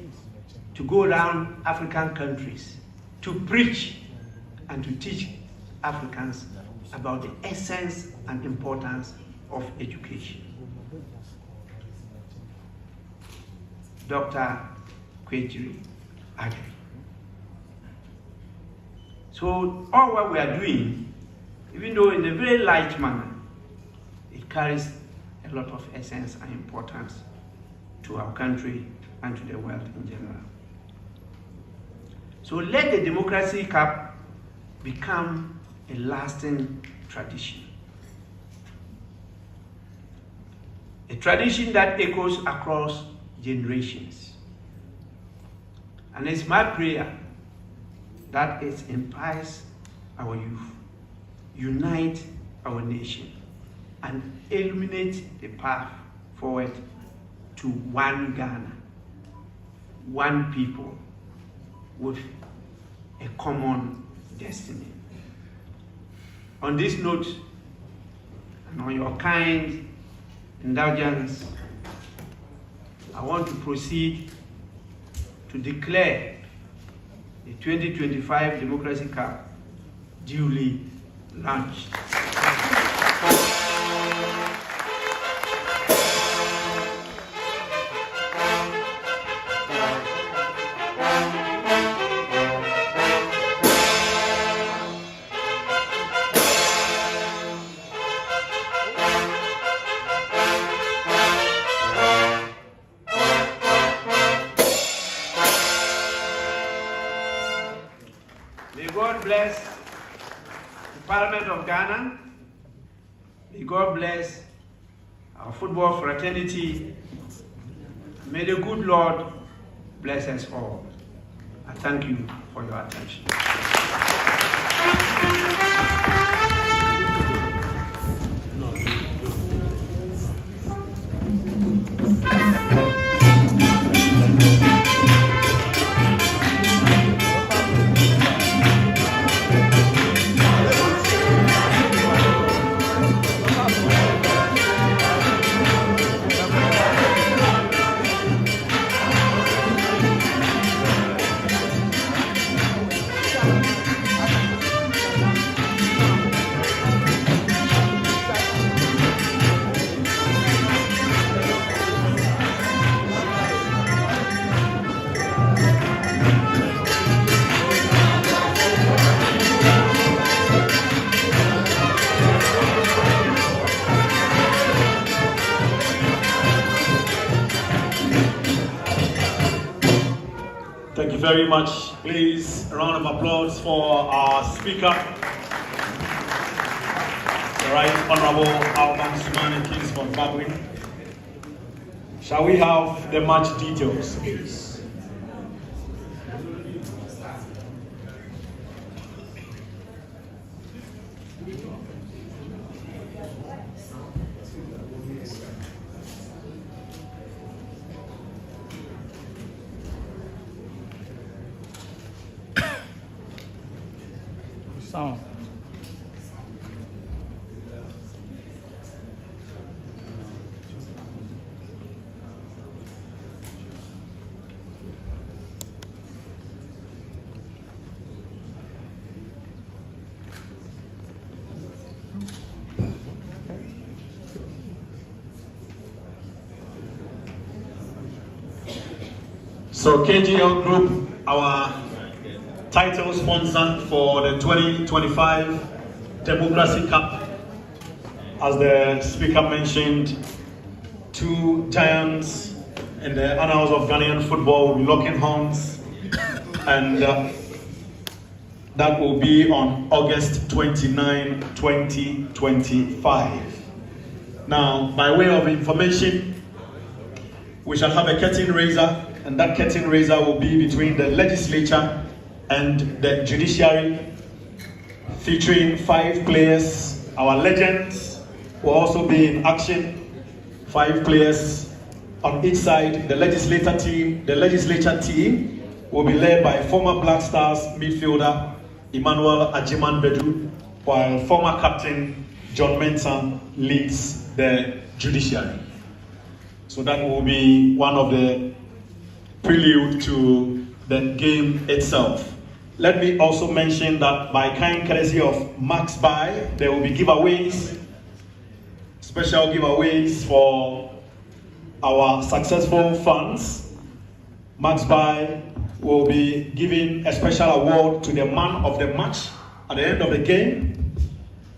to go around African countries to preach and to teach Africans about the essence and importance of education. Dr. Kwejiri Agri. So all what we are doing, even though in a very light manner, it carries a lot of essence and importance to our country and to the world in general. So let the Democracy Cup become a lasting tradition. A tradition that echoes across generations. And it's my prayer that it inspires our youth, unite our nation, and illuminate the path forward to one Ghana, one people with a common destiny. On this note, and on your kind indulgence, I want to proceed to declare the 2025 Democracy Cup duly launched. May God bless the Parliament of Ghana. May God bless our football fraternity. May the good Lord bless us all. I thank you for your attention. Thank you very much. Please, a round of applause for our speaker, the Right Honorable Alban Sumani Kingsford Bagwin. Shall we have the match details, please? So KGL Group, our title sponsor for the 2025 Democracy Cup. As the speaker mentioned, two giants in the annals of Ghanaian football will be locking horns, and that will be on August 29, 2025. Now, by way of information, we shall have a curtain raiser, and that curtain raiser will be between the legislature and the judiciary, featuring 5 players. Our legends will also be in action. 5 players on each side. The legislature team will be led by former Black Stars midfielder Emmanuel Ajiman Bedu, while former captain John Mensah leads the judiciary. So that will be one of the prelude to the game itself. Let me also mention that by kind courtesy of Max Buy, there will be giveaways, special giveaways for our successful fans. Max Buy will be giving a special award to the man of the match at the end of the game.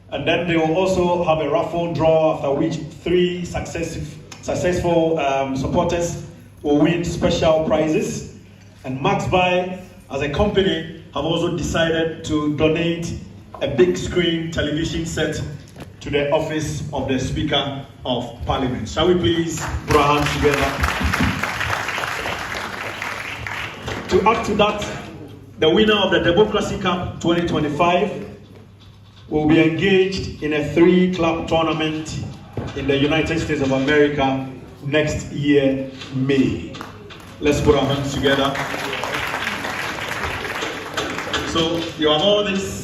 And then they will also have a raffle draw, after which 3 successful supporters will win special prizes. And Max Buy, as a company, have also decided to donate a big screen television set to the office of the Speaker of Parliament. Shall we please put our hands together? To add to that, the winner of the Democracy Cup 2025 will be engaged in a 3-club tournament in the United States of America next year, May. Let's put our hands together. So you have all this.